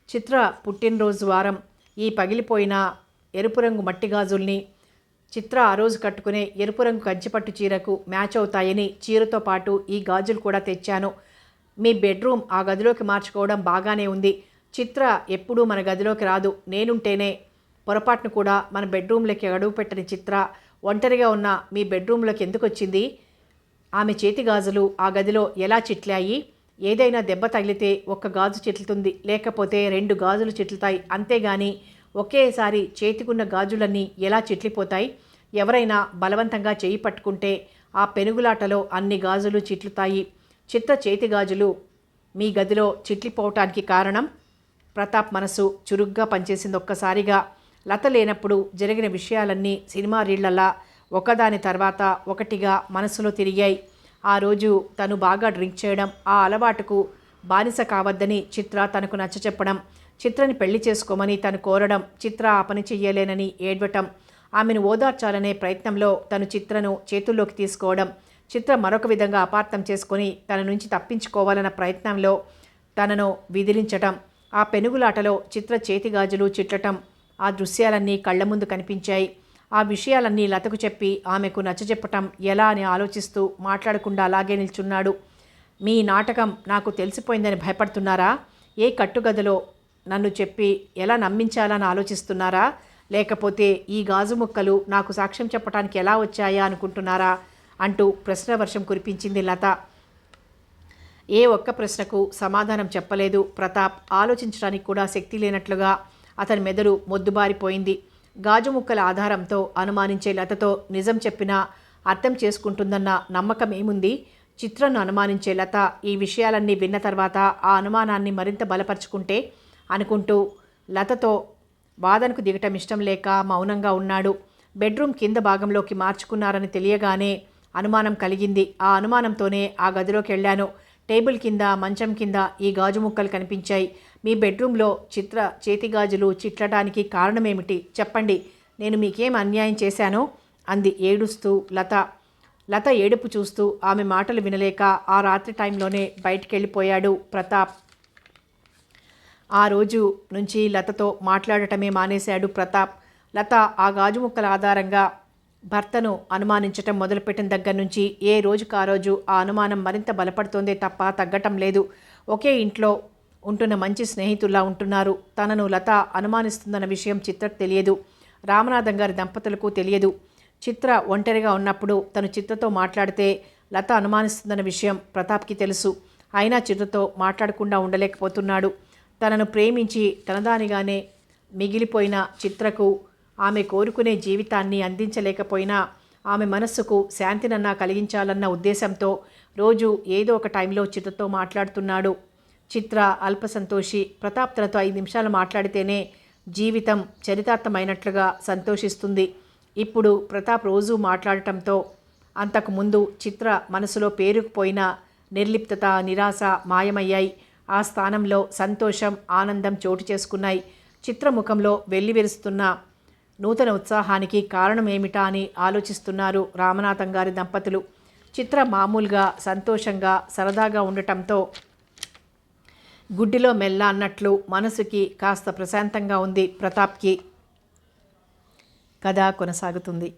చిత్ర పుట్టినరోజు వారం ఈ పగిలిపోయిన ఎరుపు రంగు మట్టి గాజుల్ని చిత్ర ఆ రోజు కట్టుకునే ఎరుపు రంగు కంచిపట్టు చీరకు మ్యాచ్ అవుతాయని చీరతో పాటు ఈ గాజులు కూడా తెచ్చాను. మీ బెడ్రూమ్ ఆ గదిలోకి మార్చుకోవడం బాగానే ఉంది. చిత్ర ఎప్పుడూ మన గదిలోకి రాదు. నేనుంటేనే. పొరపాటును కూడా మన బెడ్రూమ్లోకి అడుగు పెట్టని చిత్ర ఒంటరిగా ఉన్న మీ బెడ్రూమ్లోకి ఎందుకు వచ్చింది? ఆమె చేతి గాజులు ఆ గదిలో ఎలా చిట్లాయి? ఏదైనా దెబ్బ తగిలితే ఒక్క గాజు చిట్లుతుంది, లేకపోతే 2 గాజులు చిట్లుతాయి. అంతేగాని ఒకేసారి చేతికున్న గాజులన్నీ ఎలా చిట్లిపోతాయి? ఎవరైనా బలవంతంగా చేయి పట్టుకుంటే ఆ పెనుగులాటలో అన్ని గాజులు చిట్లుతాయి. చిత్ర చేతి గాజులు మీ గదిలో చిట్లిపోవటానికి కారణం? ప్రతాప్ మనసు చురుగ్గా పనిచేసింది ఒక్కసారిగా. లత లేనప్పుడు జరిగిన విషయాలన్నీ సినిమా రీళ్లలా ఒకదాని తర్వాత ఒకటిగా మనసులో తిరిగాయి. ఆ రోజు తను బాగా డ్రింక్ చేయడం, ఆ అలవాటుకు బానిస కావద్దని చిత్ర తనకు నచ్చచెప్పడం, చిత్రని పెళ్లి చేసుకోమని తను కోరడం, చిత్ర ఆ పని చెయ్యలేనని ఏడ్వటం, ఆమెను ఓదార్చాలనే ప్రయత్నంలో తను చిత్రను చేతుల్లోకి తీసుకోవడం, చిత్ర మరొక విధంగా అపార్థం చేసుకొని తన నుంచి తప్పించుకోవాలన్న ప్రయత్నంలో తనను విదిలించటం, ఆ పెనుగులాటలో చిత్ర చేతిగాజులు చిట్లటం, ఆ దృశ్యాలన్నీ కళ్ల ముందు కనిపించాయి. ఆ విషయాలన్నీ లతకు చెప్పి ఆమెకు నచ్చజెప్పటం ఎలా అని ఆలోచిస్తూ మాట్లాడకుండా అలాగే నిల్చున్నాడు. మీ నాటకం నాకు తెలిసిపోయిందని భయపడుతున్నారా? ఏ కట్టుగదిలో నన్ను చెప్పి ఎలా నమ్మించాలని ఆలోచిస్తున్నారా? లేకపోతే ఈ గాజు ముక్కలు నాకు సాక్ష్యం చెప్పడానికి ఎలా వచ్చాయా అనుకుంటున్నారా? అంటూ ప్రశ్నవర్షం కురిపించింది లత. ఏ ఒక్క ప్రశ్నకు సమాధానం చెప్పలేదు ప్రతాప్. ఆలోచించడానికి కూడా శక్తి లేనట్లుగా అతని మెదడు మొద్దుబారిపోయింది. గాజు ముక్కల ఆధారంతో అనుమానించే లతతో నిజం చెప్పినా అర్థం చేసుకుంటుందన్న నమ్మకం ఏముంది? చిత్రను అనుమానించే లత ఈ విషయాలన్నీ విన్న తర్వాత ఆ అనుమానాన్ని మరింత బలపరుచుకుంటే అనుకుంటూ లతతో వాదనకు దిగటం ఇష్టం లేక మౌనంగా ఉన్నాడు. బెడ్రూమ్ కింద భాగంలోకి మార్చుకున్నారని తెలియగానే అనుమానం కలిగింది. ఆ అనుమానంతోనే ఆ గదిలోకి వెళ్ళాను. టేబుల్ కింద, మంచం కింద ఈ గాజు ముక్కలు కనిపించాయి. మీ బెడ్రూమ్లో చిత్ర చేతిగాజులు చిట్లటానికి కారణమేమిటి? చెప్పండి. నేను మీకేం అన్యాయం చేశానో? అంది ఏడుస్తూ లత. లత ఏడుపు చూస్తూ ఆమె మాటలు వినలేక ఆ రాత్రి టైంలోనే బయటికెళ్ళిపోయాడు ప్రతాప్. ఆ రోజు నుంచి లతతో మాట్లాడటమే మానేశాడు ప్రతాప్. లత ఆ గాజు ముక్కల ఆధారంగా భర్తను అనుమానించటం మొదలుపెట్టిన దగ్గర నుంచి ఏ రోజుకు ఆ రోజు ఆ అనుమానం మరింత బలపడుతోందే తప్ప తగ్గటం లేదు. ఒకే ఇంట్లో ఉంటున్న మంచి స్నేహితుల్లా ఉంటున్నారు. తనను లత అనుమానిస్తుందన్న విషయం చిత్రకు తెలియదు. రామనాథం గారి దంపతులకు తెలియదు. చిత్ర ఒంటరిగా ఉన్నప్పుడు తను చిత్రతో మాట్లాడితే లత అనుమానిస్తుందన్న విషయం ప్రతాప్కి తెలుసు. అయినా చిత్రతో మాట్లాడకుండా ఉండలేకపోతున్నాడు. తనను ప్రేమించి తనదానిగానే మిగిలిపోయిన చిత్రకు ఆమె కోరుకునే జీవితాన్ని అందించలేకపోయినా ఆమె మనస్సుకు శాంతినన్నా కలిగించాలన్న ఉద్దేశంతో రోజు ఏదో ఒక టైంలో చిత్రతో మాట్లాడుతున్నాడు. చిత్ర అల్పసంతోషి. ప్రతాప్ తనతో 5 నిమిషాలు మాట్లాడితేనే జీవితం చరితార్థమైనట్లుగా సంతోషిస్తుంది. ఇప్పుడు ప్రతాప్ రోజూ మాట్లాడటంతో అంతకుముందు చిత్ర మనసులో పేరుకుపోయిన నిర్లిప్తత, నిరాశ మాయమయ్యాయి. ఆ స్థానంలో సంతోషం, ఆనందం చోటు చేసుకున్నాయి. చిత్ర ముఖంలో వెల్లివిరుస్తున్న నూతన ఉత్సాహానికి కారణం ఏమిటా అని ఆలోచిస్తున్నారు రామనాథం గారి దంపతులు. చిత్ర మామూలుగా సంతోషంగా సరదాగా ఉండటంతో గుడ్డిలో మెల్ల అన్నట్లు మనసుకి కాస్త ప్రశాంతంగా ఉంది ప్రతాప్కి. కథ కొనసాగుతుంది.